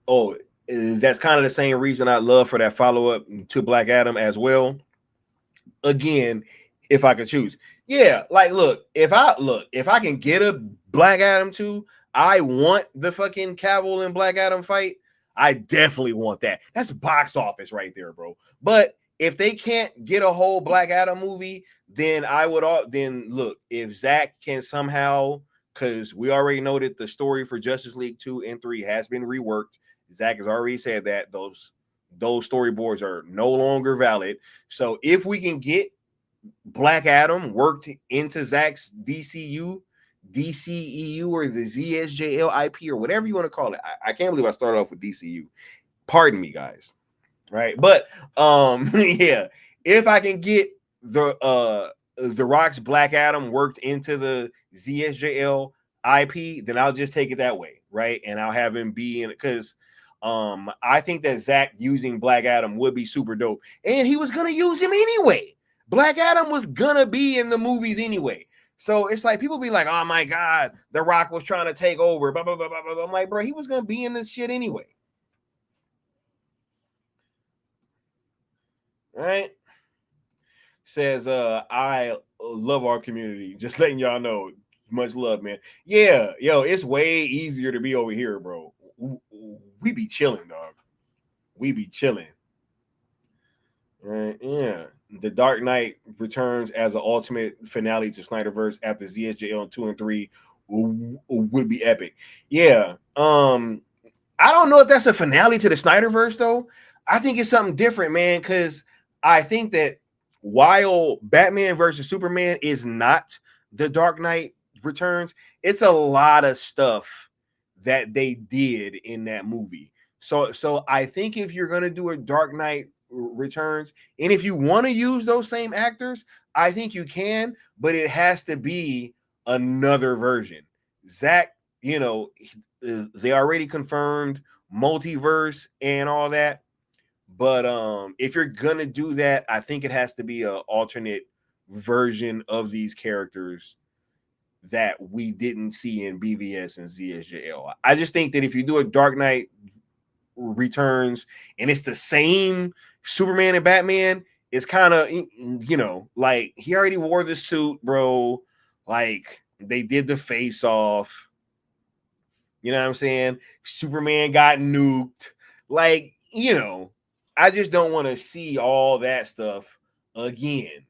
Speaker 2: the same reason I love for that follow-up to Black Adam as well. Again, if I could choose. Yeah, like if I can get a Black Adam 2, I want the fucking Cavill and Black Adam fight. I definitely want that. That's box office right there, bro. But if they can't get a whole Black Adam movie, then if Zach can somehow, because we already know that the story for Justice League 2 and 3 has been reworked. Zach has already said that those storyboards are no longer valid. So if we can get Black Adam worked into Zack's DCU, DCEU, or the ZSJL IP, or whatever you want to call it. I can't believe I started off with DCU. Pardon me, guys. Right. But yeah, if I can get the Rock's Black Adam worked into the ZSJL IP, then I'll just take it that way, right? And I'll have him be in it because I think that Zack using Black Adam would be super dope. And he was gonna use him anyway. Black Adam was gonna be in the movies anyway. So it's like people be like, oh my God, The Rock was trying to take over. Blah, blah, blah, blah, blah. I'm like, bro, he was gonna be in this shit anyway. Right? Says I love our community. Just letting y'all know. Much love, man. Yeah, yo, it's way easier to be over here, bro. We be chilling, dog. We be chilling. Right? Yeah. The Dark Knight returns as an ultimate finale to Snyderverse after ZSJL 2 and 3 would be epic. Yeah. I don't know if that's a finale to the Snyderverse though. I think it's something different, man, because I think that while Batman versus Superman is not the Dark Knight Returns, it's a lot of stuff that they did in that movie. So I think if you're gonna do a Dark Knight Returns, and if you want to use those same actors, I think you can, but it has to be another version. Zack, you know, they already confirmed multiverse and all that. But if you're gonna do that, I think it has to be an alternate version of these characters that we didn't see in BVS and ZSJL. I just think that if you do a Dark Knight Returns and it's the same Superman and Batman, it's kind of, you know, like he already wore the suit, bro. Like they did the face off. You know what I'm saying? Superman got nuked. Like, you know, I just don't want to see all that stuff again.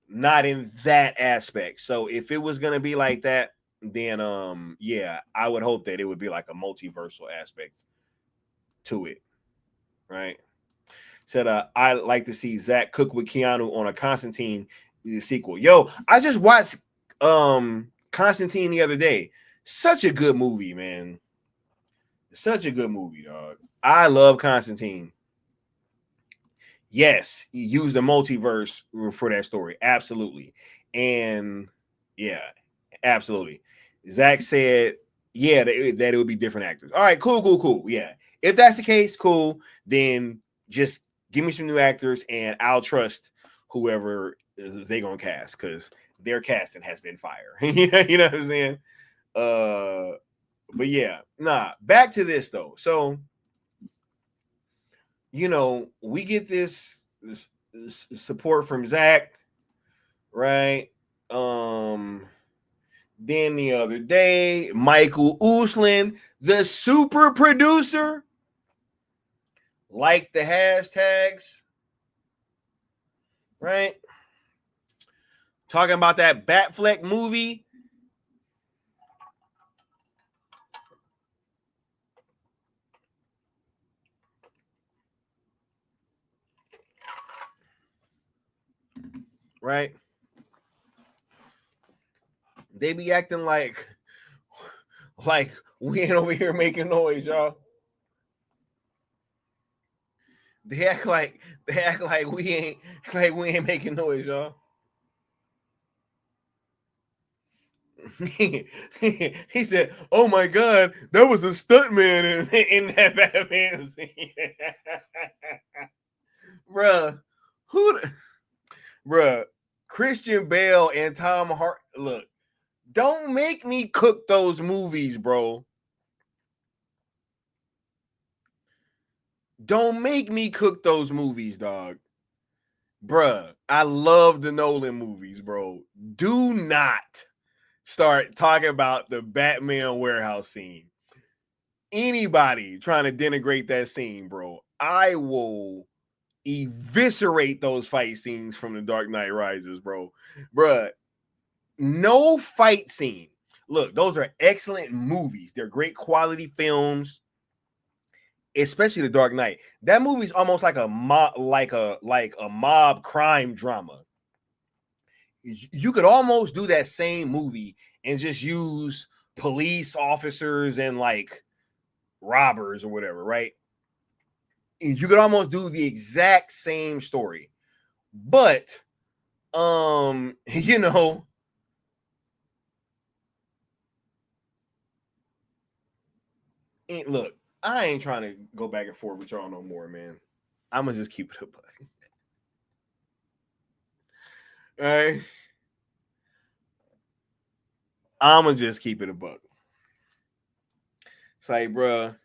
Speaker 2: Not in that aspect. So if it was gonna be like that, then yeah, I would hope that it would be like a multiversal aspect to it, right? Said I like to see Zack cook with Keanu on a Constantine sequel. Yo, I just watched Constantine the other day. Such a good movie, man. Such a good movie, dog. I love Constantine. Yes, use the multiverse for that story. Absolutely. And yeah, absolutely. Zack said, yeah, that it would be different actors. All right, cool. Yeah. If that's the case, cool. Then just give me some new actors and I'll trust whoever they're going to cast because their casting has been fire. You know what I'm saying? But yeah, back to this though. So, you know, we get this support from Zack, right? Then the other day, Michael Uslan, the super producer, liked the hashtags, right? Talking about that Batfleck movie. Right? They be acting like we ain't over here making noise, y'all. They act like we ain't making noise, y'all. He said, "Oh my God, that was a stuntman in that Batman scene." Bruh, Christian Bale and Tom Hardy. Look, don't make me cook those movies, bro. Don't make me cook those movies, dog. Bruh, I love the Nolan movies, bro. Do not start talking about the Batman warehouse scene. Anybody trying to denigrate that scene, bro, I will eviscerate those fight scenes from The Dark Knight Rises, bro. Bruh, no fight scene. Look, those are excellent movies. They're great quality films. especially The Dark Knight. That movie's almost like a mob crime drama. You could almost do that same movie and just use police officers and like robbers or whatever, right? You could almost do the exact same story. But you know, look, I ain't trying to go back and forth with y'all no more, man. I'm gonna just keep it a buck. All right. I'm gonna just keep it a buck. It's like, bruh,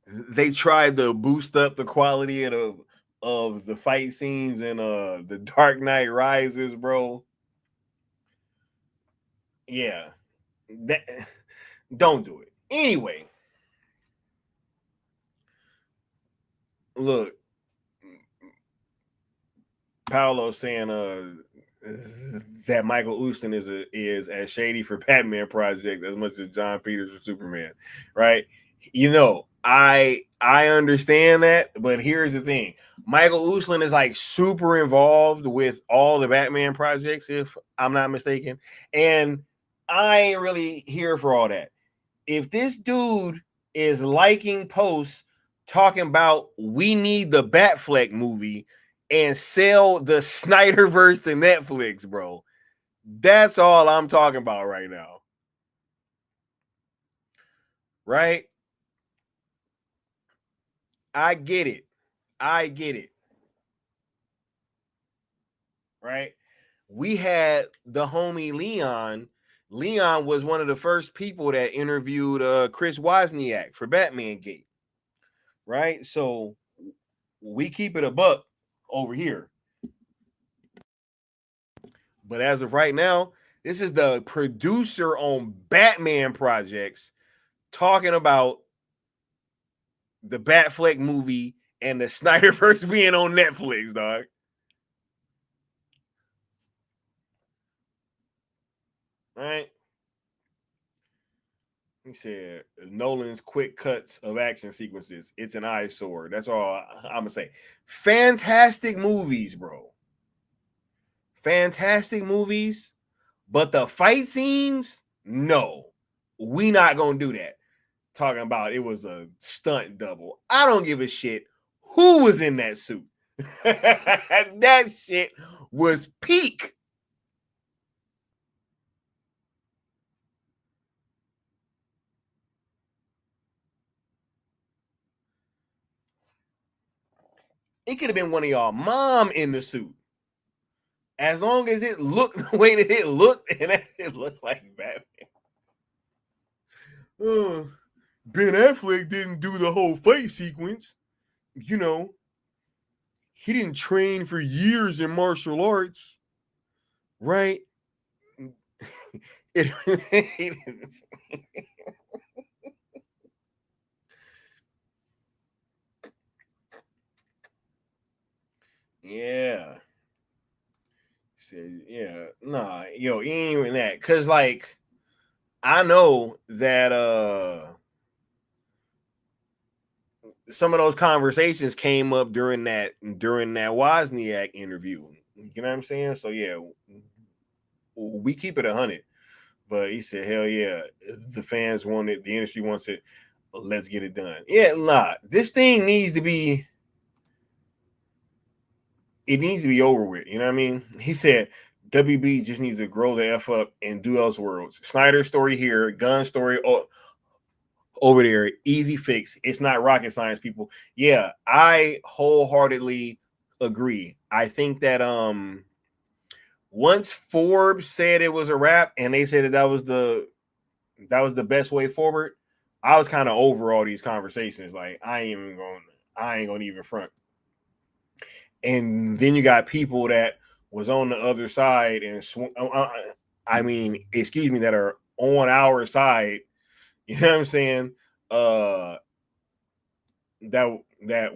Speaker 2: they tried to boost up the quality of the fight scenes in The Dark Knight Rises, bro. Yeah, don't do it. Anyway, look, Paolo saying that Michael Uslan is as shady for Batman projects as much as John Peters for Superman, right? You know, I understand that, but here's the thing: Michael Uslan is like super involved with all the Batman projects, if I'm not mistaken, and I ain't really here for all that. If this dude is liking posts talking about we need the Batfleck movie and sell the Snyderverse to Netflix, bro, that's all I'm talking about right now. Right? I get it. Right? We had the homie Leon. Leon was one of the first people that interviewed Chris Wozniak for Batman Gate. Right? So we keep it a buck over here. But as of right now, this is the producer on Batman projects talking about the Batfleck movie and the Snyderverse being on Netflix, dog. All right. He said Nolan's quick cuts of action sequences. It's an eyesore. That's all I'm gonna say. Fantastic movies, bro. Fantastic movies, but the fight scenes, no, we not gonna do that. Talking about it was a stunt double. I don't give a shit who was in that suit. That shit was peak. It could have been one of y'all mom in the suit. As long as it looked the way that it looked, and it looked like Batman. Ben Affleck didn't do the whole fight sequence. You know, he didn't train for years in martial arts, right? Yeah. Yeah, nah, yo, ain't even that. Cause like I know that some of those conversations came up during that Wozniak interview. You know what I'm saying? So yeah, we keep it 100. But he said, hell yeah, the fans want it, the industry wants it. Let's get it done. Yeah, nah, this thing needs to be. It needs to be over with. You know what I mean? He said WB just needs to grow the F up and do Elseworlds. Snyder story here, Gunn story over there. Easy fix. It's not rocket science, people. Yeah, I wholeheartedly agree. I think that once Forbes said it was a wrap and they said that was the best way forward, I was kind of over all these conversations. Like I ain't gonna even front. And then you got people that was on the other side and that are on our side. You know what I'm saying? That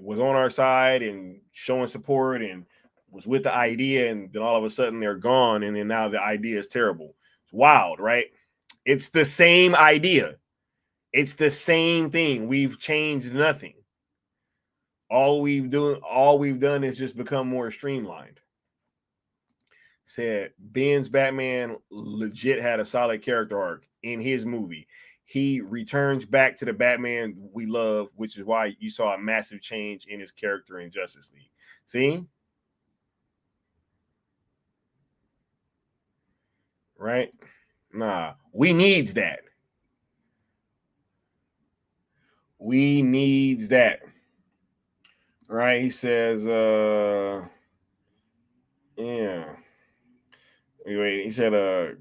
Speaker 2: was on our side and showing support and was with the idea, and then all of a sudden they're gone, and then now the idea is terrible. It's wild, right? It's the same idea. It's the same thing. We've changed nothing. all we've done is just become more streamlined. Said Ben's Batman legit had a solid character arc in his movie. He returns back to the Batman we love, which is why you saw a massive change in his character in Justice League. See? Right? Nah, we needs that. We needs that. Right? He says, yeah. Anyway, he said,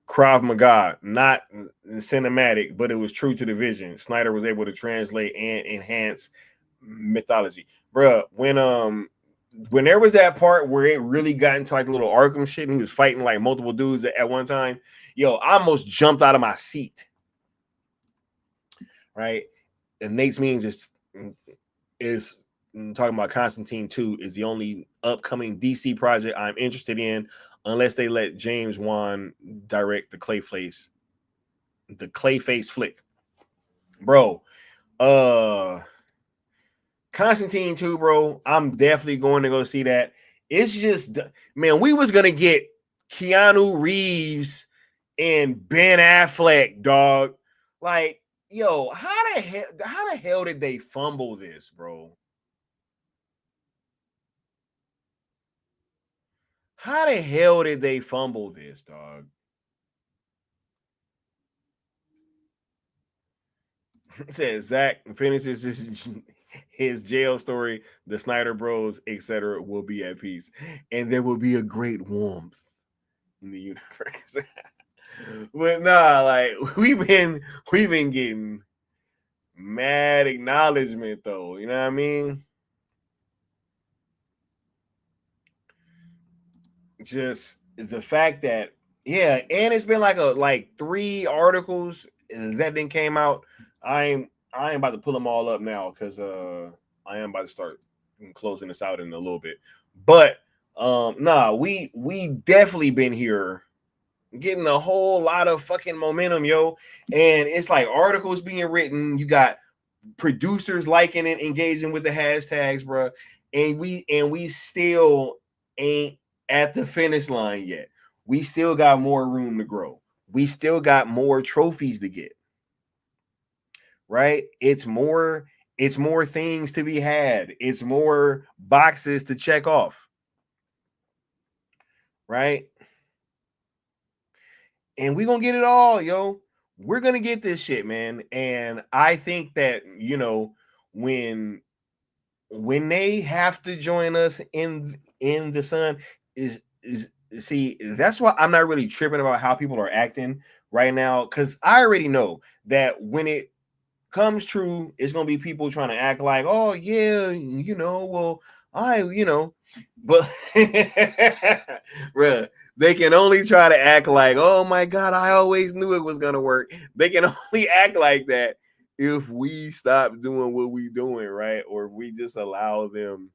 Speaker 2: Krav Maga, not cinematic, but it was true to the vision. Snyder was able to translate and enhance mythology. Bruh, when there was that part where it really got into like a little Arkham shit and he was fighting like multiple dudes at one time, yo, I almost jumped out of my seat. Right? And Nate's mean just is talking about Constantine 2 is the only upcoming DC project I'm interested in, unless they let James Wan direct the Clayface flick. Bro, Constantine 2, bro, I'm definitely going to go see that. It's just, man, we was going to get Keanu Reeves and Ben Affleck, dog. Like, yo, how the hell did they fumble this, bro? How the hell did they fumble this, dog? It says Zach finishes his jail story. The Snyder Bros, etc., will be at peace, and there will be a great warmth in the universe. But nah, like we've been getting mad acknowledgement though. You know what I mean? Just the fact that, yeah, and it's been like 3 articles that then came out. I ain't about to pull them all up now because I am about to start closing this out in a little bit. But nah, we definitely been here getting a whole lot of fucking momentum, yo. And it's like articles being written, you got producers liking it, engaging with the hashtags, bro. And we still ain't at the finish line yet. We still got more room to grow. We still got more trophies to get. Right? It's more things to be had. It's more boxes to check off. Right? And we're gonna get it all, yo. We're gonna get this shit, man. And I think that, you know, when they have to join us in the sun is see, that's why I'm not really tripping about how people are acting right now, because I already know that when it comes true, it's gonna be people trying to act like, oh yeah, you know, well, but bruh, they can only try to act like, oh my god, I always knew it was gonna work. They can only act like that if we stop doing what we doing, right? Or if we just allow them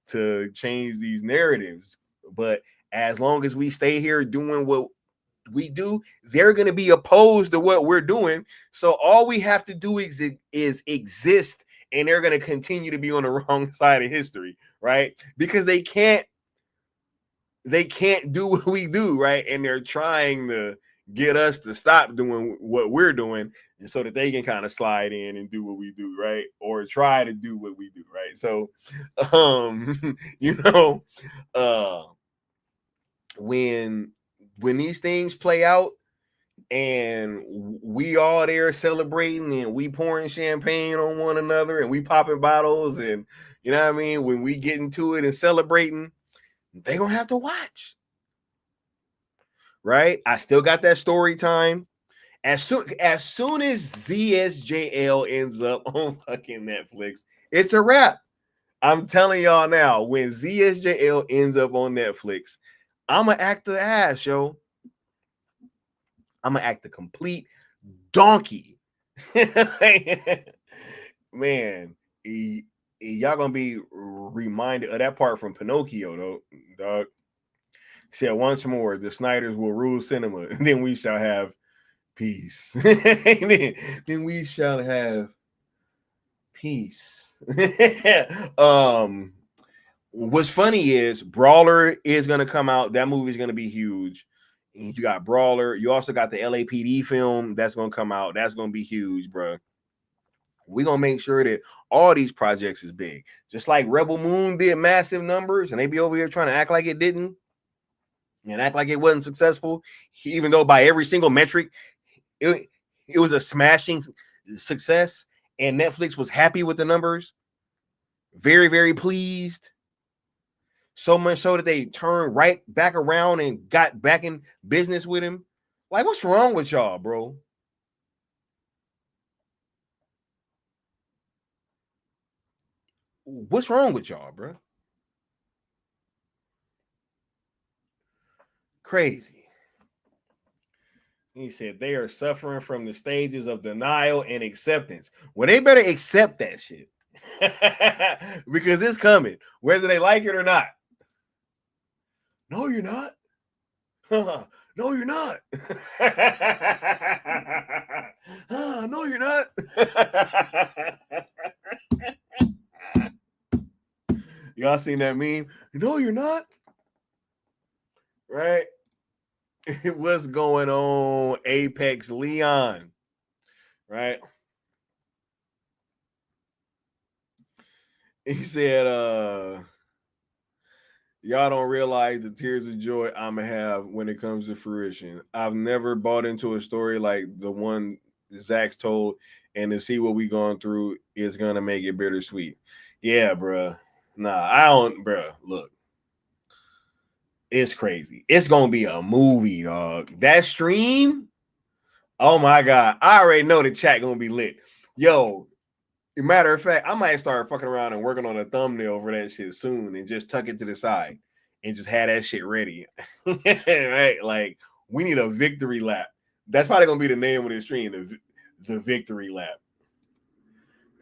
Speaker 2: to change these narratives. But as long as we stay here doing what we do, they're going to be opposed to what we're doing. So all we have to do is exist, and they're going to continue to be on the wrong side of history, right? Because they can't do what we do, right? And they're trying to get us to stop doing what we're doing, and so that they can kind of slide in and do what we do, right? Or try to do what we do, right? So you know, when these things play out and we all there celebrating and we pouring champagne on one another and we popping bottles, and you know what I mean, when we get into it and celebrating, they gonna have to watch, right? I still got that story time. As soon as ZSJL ends up on fucking Netflix, it's a wrap. I'm telling y'all now, when ZSJL ends up on Netflix, I'm gonna act the ass, yo. I'm gonna act the complete donkey. Man, y'all gonna be reminded of that part from Pinocchio, though, dog. Said once more, the Snyders will rule cinema, and then we shall have peace. then we shall have peace. What's funny is Brawler is gonna come out. That movie is gonna be huge. You got Brawler. You also got the LAPD film that's gonna come out. That's gonna be huge, bro. We're gonna make sure that all these projects is big. Just like Rebel Moon did massive numbers, and they be over here trying to act like it didn't and act like it wasn't successful, even though by every single metric, it was a smashing success, and Netflix was happy with the numbers. Very, very pleased. So much so that they turned right back around and got back in business with him. Like, what's wrong with y'all, bro? What's wrong with y'all, bro? Crazy. He said they are suffering from the stages of denial and acceptance. Well, they better accept that shit. Because it's coming, whether they like it or not. No, you're not. No, you're not. No, you're not. Y'all seen that meme? No, you're not. Right? What's going on, Apex Leon? Right? He said, y'all don't realize the tears of joy I'ma have when it comes to fruition. I've never bought into a story like the one Zach's told, and to see what we gone through is gonna make it bittersweet. Yeah, bruh. Nah, I don't, bruh. Look, it's crazy. It's gonna be a movie, dog. That stream, oh my god, I already know the chat gonna be lit. Yo, matter of fact, I might start fucking around and working on a thumbnail for that shit soon and just tuck it to the side and just have that shit ready. Right? Like, we need a victory lap. That's probably gonna be the name of the stream, the victory lap.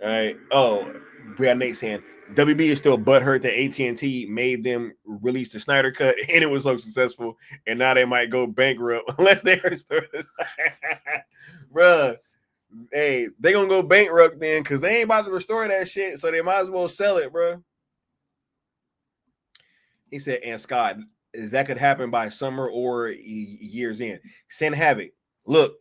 Speaker 2: All right. Oh, we got Nate saying WB is still butthurt that AT&T made them release the Snyder cut and it was so successful, and now they might go bankrupt unless they restore this. Bruh. Hey, they gonna go bankrupt then because they ain't about to restore that shit, so they might as well sell it, bro. He said, and Scott, that could happen by summer or year's end. Send Havoc. Look.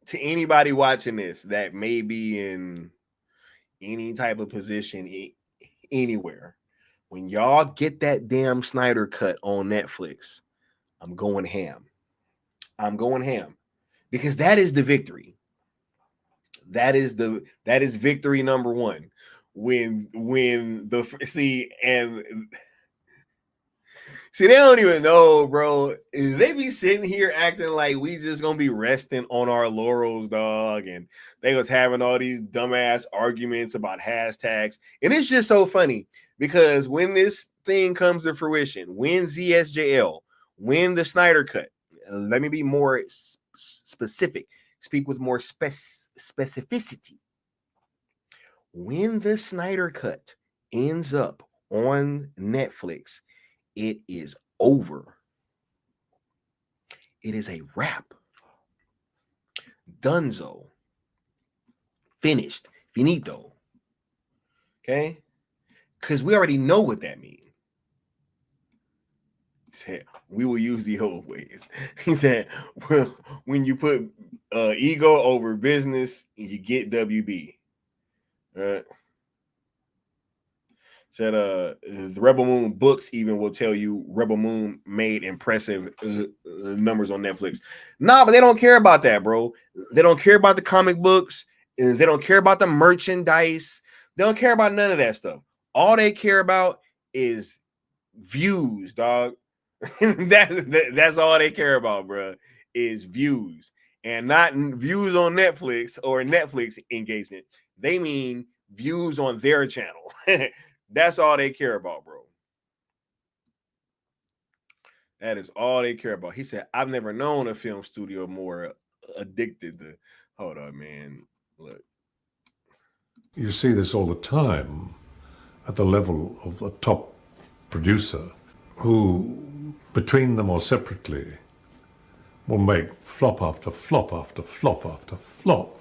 Speaker 2: To anybody watching this that may be in any type of position anywhere, when y'all get that damn Snyder cut on Netflix, I'm going ham. I'm going ham because that is the victory. That is victory number one. When they don't even know, bro. They be sitting here acting like we just gonna be resting on our laurels, dog, and they was having all these dumbass arguments about hashtags, and it's just so funny because when this thing comes to fruition, when ZSJL, when the Snyder cut, let me be more specific, speak with more specificity. When the Snyder cut ends up on Netflix, it is over. It is a wrap. Dunzo. Finished. Finito. Okay? Because we already know what that means. He said, we will use the old ways. He said, well, when you put ego over business, you get WB. All right? Said the Rebel Moon books even will tell you Rebel Moon made impressive numbers on Netflix. Nah, but they don't care about that, bro. They don't care about the comic books. They don't care about the merchandise. They don't care about none of that stuff. All they care about is views, dog. That's all they care about, bro, is views, and not views on Netflix or Netflix engagement. They mean views on their channel. That's all they care about, bro. That is all they care about. He said, I've never known a film studio more addicted to. Hold on, man. Look.
Speaker 10: You see this all the time at the level of the top producer who, between them or separately, will make flop after flop after flop after flop.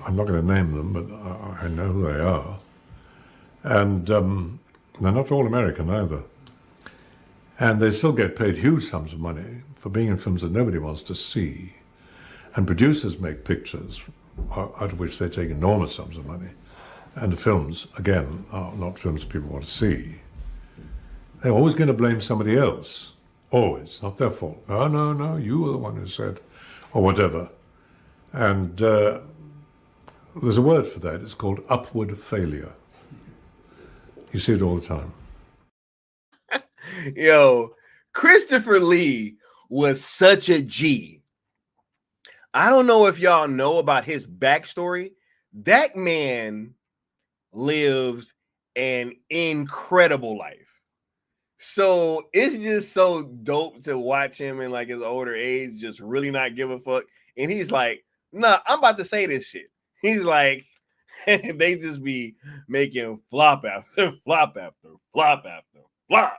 Speaker 10: I'm not going to name them, but I know who they are. And they're not all American either. And they still get paid huge sums of money for being in films that nobody wants to see. And producers make pictures out of which they take enormous sums of money. And the films, again, are not films people want to see. They're always going to blame somebody else. Always. Not their fault. No, you were the one who said, or whatever. And there's a word for that. It's called upward failure. You see it all the time.
Speaker 2: Yo, Christopher Lee was such a G. I don't know if y'all know about his backstory. That man lived an incredible life. So it's just so dope to watch him in like his older age, just really not give a fuck. And he's like, nah, I'm about to say this shit. He's like, they just be making flop after flop after flop after flop.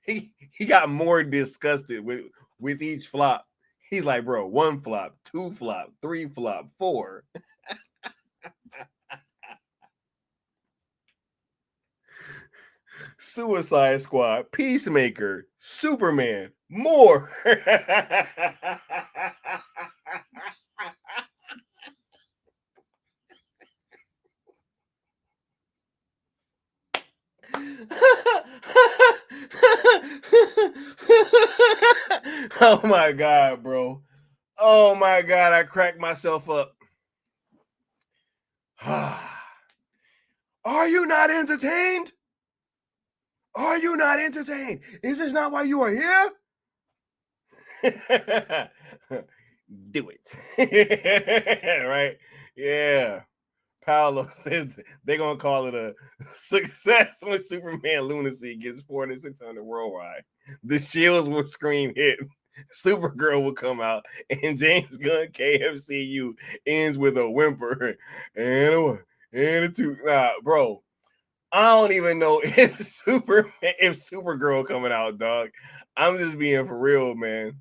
Speaker 2: He got more disgusted with each flop. He's like, bro, 1 flop, 2 flop, 3 flop, 4. Suicide Squad, Peacemaker, Superman, more. Oh my God, bro. Oh my God, I cracked myself up. Are you not entertained? Are you not entertained? Is this not why you are here? Do it. Right? Yeah. Paolo says they're going to call it a success when Superman Lunacy gets 400 to 600 worldwide. The Shields will scream hit. Supergirl will come out, and James Gunn KFCU ends with a whimper and a 1 and a 2. Nah, bro. I don't even know if Supergirl coming out, dog. I'm just being for real, man.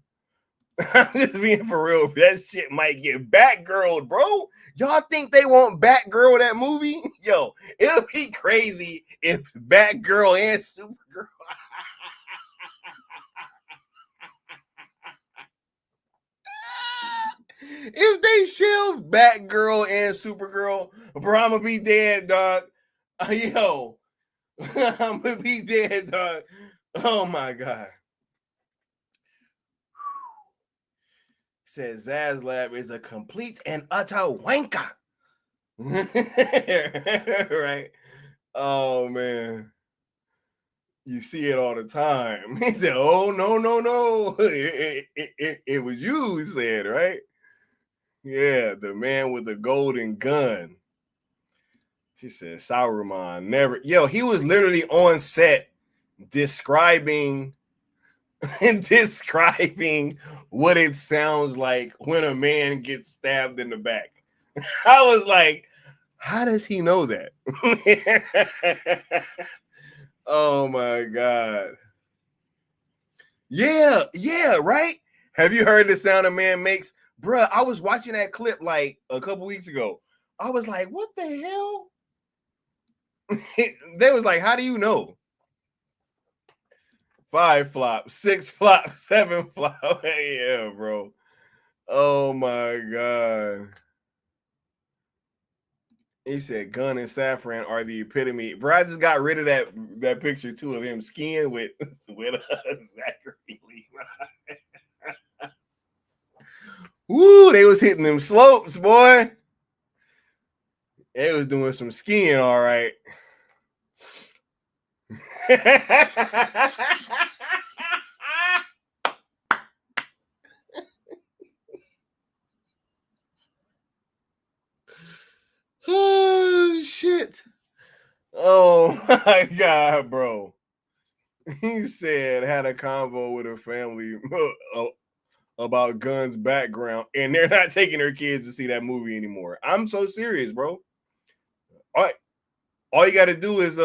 Speaker 2: I'm just being for real. That shit might get Batgirled, bro. Y'all think they want Batgirl that movie? Yo, it'll be crazy if Batgirl and Supergirl. If they shelve Batgirl and Supergirl, bro, I'm gonna be dead, dog. Yo, I'm gonna be dead, dog. Oh my God. Says Zaslav is a complete and utter wanker. Right? Oh man. You see it all the time. He said, oh no. It was you, he said, right? Yeah, the man with the golden gun. She said, Sauron never. Yo, he was literally on set describing what it sounds like when a man gets stabbed in the back. I was like, how does he know that? Oh my God. Yeah, right? Have you heard the sound a man makes? Bruh, I was watching that clip like a couple weeks ago. I was like, what the hell? They was like, how do you know? 5 flop, 6 flop, 7 flop. Yeah, bro. Oh my God. He said Gunn and Saffron are the epitome. Bro, I just got rid of that picture too of him skiing with Zachary Levi. Woo, they was hitting them slopes, boy. They was doing some skiing, all right. Oh shit. Oh my God, bro. He said had a convo with her family about Gunn's background, and they're not taking their kids to see that movie anymore. I'm so serious, bro. All you gotta do is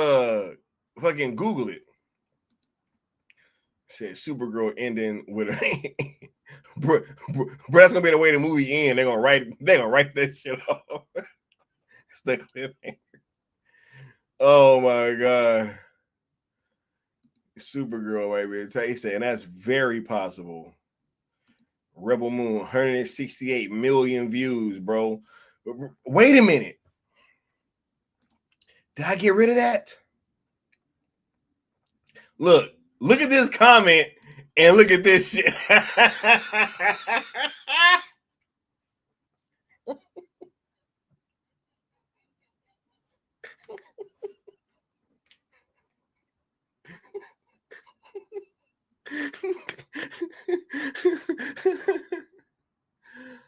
Speaker 2: fucking Google it. Said Supergirl ending with bro, that's gonna be the way the movie ends. They're gonna write that shit off. It's the cliffhanger. Oh my god. Supergirl, baby. He said, and that's very possible. Rebel Moon, 168 million views, bro. Wait a minute. Did I get rid of that? Look at this comment and look at this shit.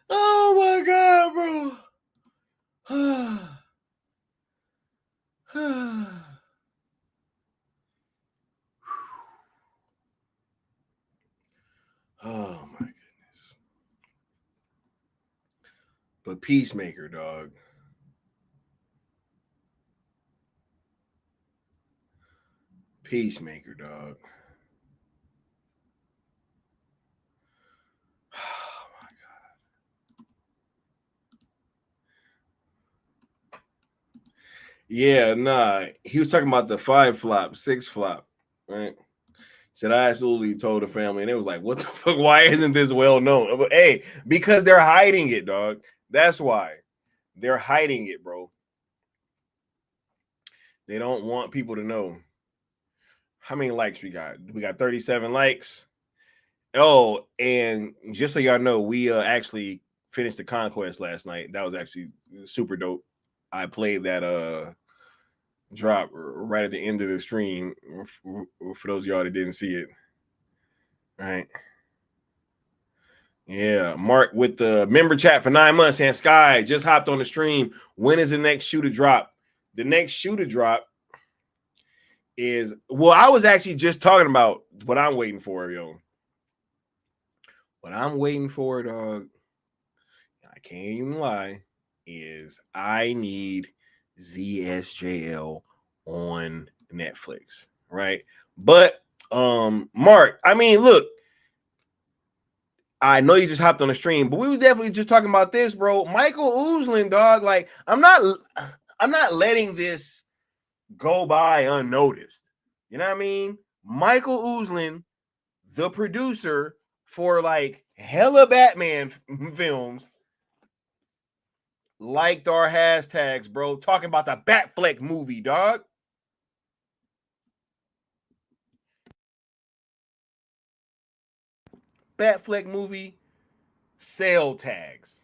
Speaker 2: Oh my god, bro. Oh my goodness. But Peacemaker, dog. Peacemaker, dog. Oh my god. Yeah, nah. He was talking about the 5 flop, 6 flop, right? Said I absolutely told the family, and it was like, what the fuck? Why isn't this well known? But hey, because they're hiding it, dog. That's why. They're hiding it, bro. They don't want people to know. How many likes we got? We got 37 likes. Oh, and just so y'all know, we actually finished the conquest last night. That was actually super dope. I played that drop right at the end of the stream for those of y'all that didn't see it. Right. Yeah, Mark with the member chat for 9 months and Sky just hopped on the stream. When is the next shoe to drop? The next shoe to drop is, well, I was actually just talking about what I'm waiting for, yo. What I'm waiting for, dog, I can't even lie, is I need ZSJL on Netflix, right? But Mark, I mean, look, I know you just hopped on the stream, but we was definitely just talking about this, bro. Michael Uslan, dog. Like, I'm not letting this go by unnoticed. You know what I mean? Michael Uslan, the producer for like hella Batman films, liked our hashtags, bro. Talking about the Batfleck movie, dog. Batfleck movie sale tags.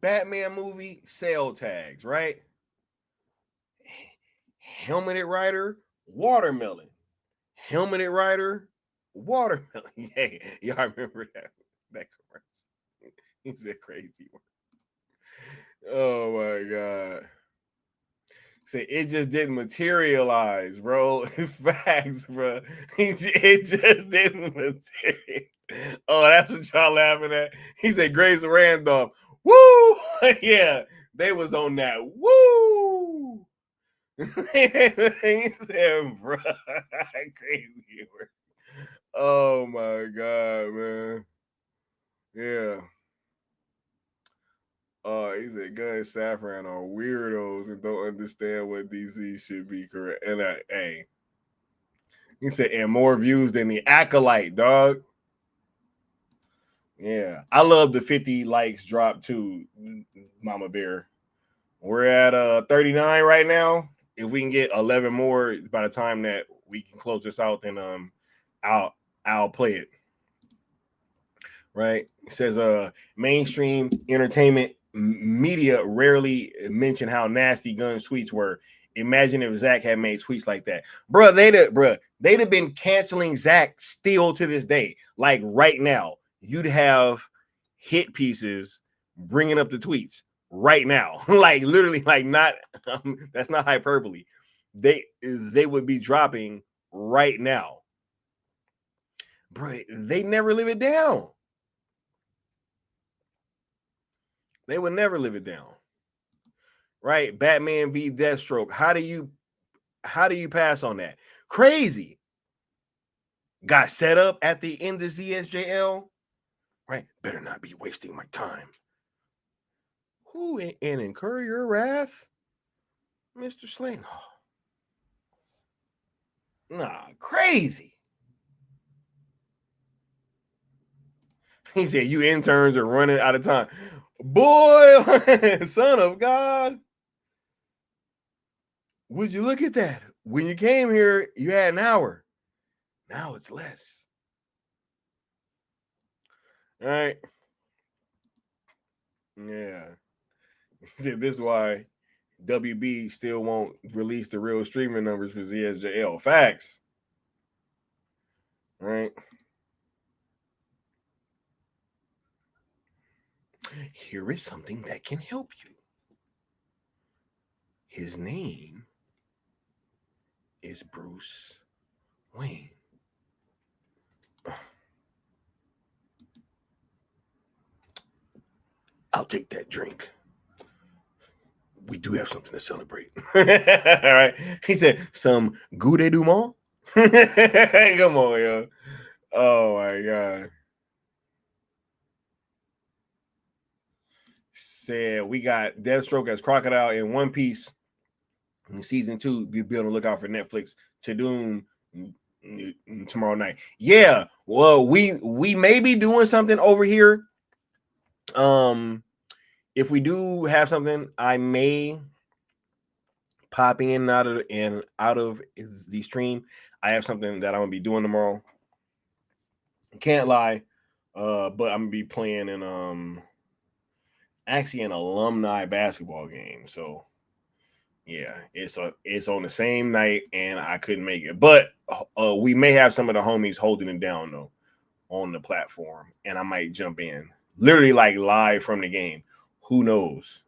Speaker 2: Batman movie sale tags, right? Helmeted Rider, watermelon. Helmeted Rider, watermelon. Hey, y'all remember that commercial? He's a crazy one. Oh my god. Say it just didn't materialize, bro. Facts, bro. It just didn't materialize. Oh, that's what y'all laughing at. He said Grace Randolph. Woo! Yeah, they was on that. Woo! He said, bro, crazy. Oh my god, man. Yeah. He said Gunn and Safran are weirdos and don't understand what DC should be correct. And hey, he said, and more views than the Acolyte, dog. Yeah, I love the 50 likes drop too, Mama Bear. We're at 39 right now. If we can get 11 more by the time that we can close this out, then I'll play it. Right? It says mainstream entertainment media rarely mention how nasty Gunn's tweets were. Imagine if Zach had made tweets like that. They'd have been canceling Zach still to this day. Like right now, you'd have hit pieces bringing up the tweets right now. Like literally, like not that's not hyperbole. They would be dropping right now. Bro, they never live it down. They would never live it down. Right? Batman v Deathstroke. How do you pass on that? Crazy. got set up at the end of ZSJL, right? Better not be wasting my time. Who and incur your wrath, Mr. Sling? Nah, crazy. He said, you interns are running out of time. Boy, son of God. Would you look at that? When you came here, you had an hour. Now it's less. All right. Yeah. He said, this is why WB still won't release the real streaming numbers for ZSJL. Facts. All right. Here is something that can help you. His name is Bruce Wayne. I'll take that drink. We do have something to celebrate. All right. He said, some Goude du Monde? Come on, yo. Oh, my God. Said, we got Deathstroke as Crocodile in One Piece in season 2. Be on the lookout for Netflix to Doom tomorrow night. Yeah. Well, we may be doing something over here. If we do have something, I may pop in and out of the stream. I have something that I'm gonna be doing tomorrow. Can't lie, but I'm gonna be playing in actually an alumni basketball game. So yeah, it's on the same night, and I couldn't make it. But we may have some of the homies holding it down though on the platform, and I might jump in, literally like live from the game. Who knows,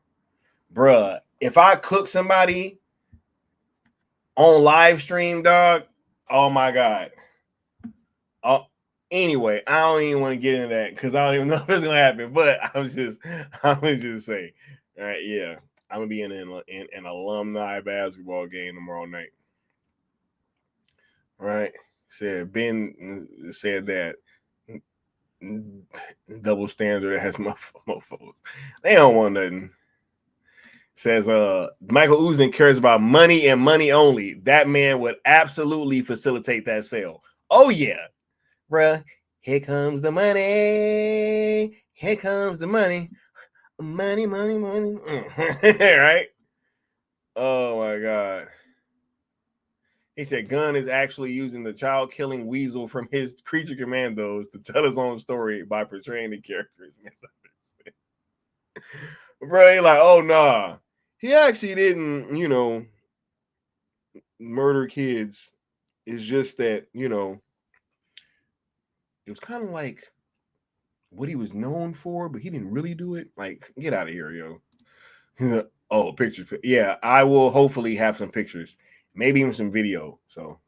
Speaker 2: bruh? If I cook somebody on live stream, dog, oh my God. Anyway, I don't even want to get into that because I don't even know if it's gonna happen. But I was just saying, all right, yeah, I'm gonna be in an alumni basketball game tomorrow night. All right, Ben said that double standard has mofos. They don't want nothing. Says Michael Uslan cares about money and money only. That man would absolutely facilitate that sale. Oh yeah, bruh. Here comes the money. Here comes the money. Money. Right? Oh my God. He said Gunn is actually using the child-killing weasel from his Creature Commandos to tell his own story by portraying the characters. Bro, he like, oh nah. He actually didn't, murder kids. It's just that, it was kind of like what he was known for, but he didn't really do it. Like, get out of here, yo. Oh, pictures. Yeah, I will hopefully have some pictures, maybe even some video. So,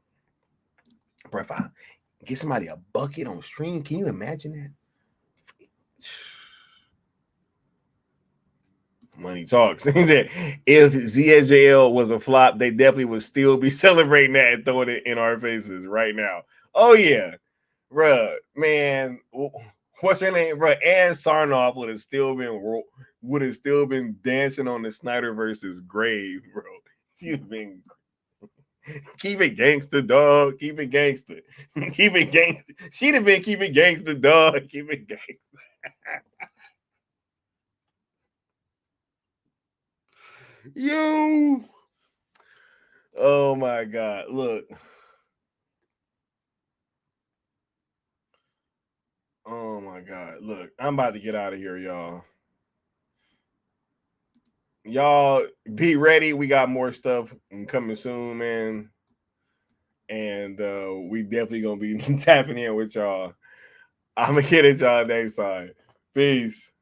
Speaker 2: bro, if I get somebody a bucket on stream, can you imagine that? Money talks. He said, if ZSJL was a flop, they definitely would still be celebrating that and throwing it in our faces right now. Oh, yeah. Bruh, man, what's her name? Bruh, Ann Sarnoff would have still been dancing on the Snyder versus grave, bro. She'd been keep it gangster, dog. Keep it gangster. Keep it gangster. She'd have been keep it gangster, dog. Keep it gangster. Yo. Oh my God. Look. Oh my God. Look, I'm about to get out of here, y'all. Y'all be ready. We got more stuff coming soon, man. And we definitely gonna be tapping in with y'all. I'm gonna get at y'all next time. Peace.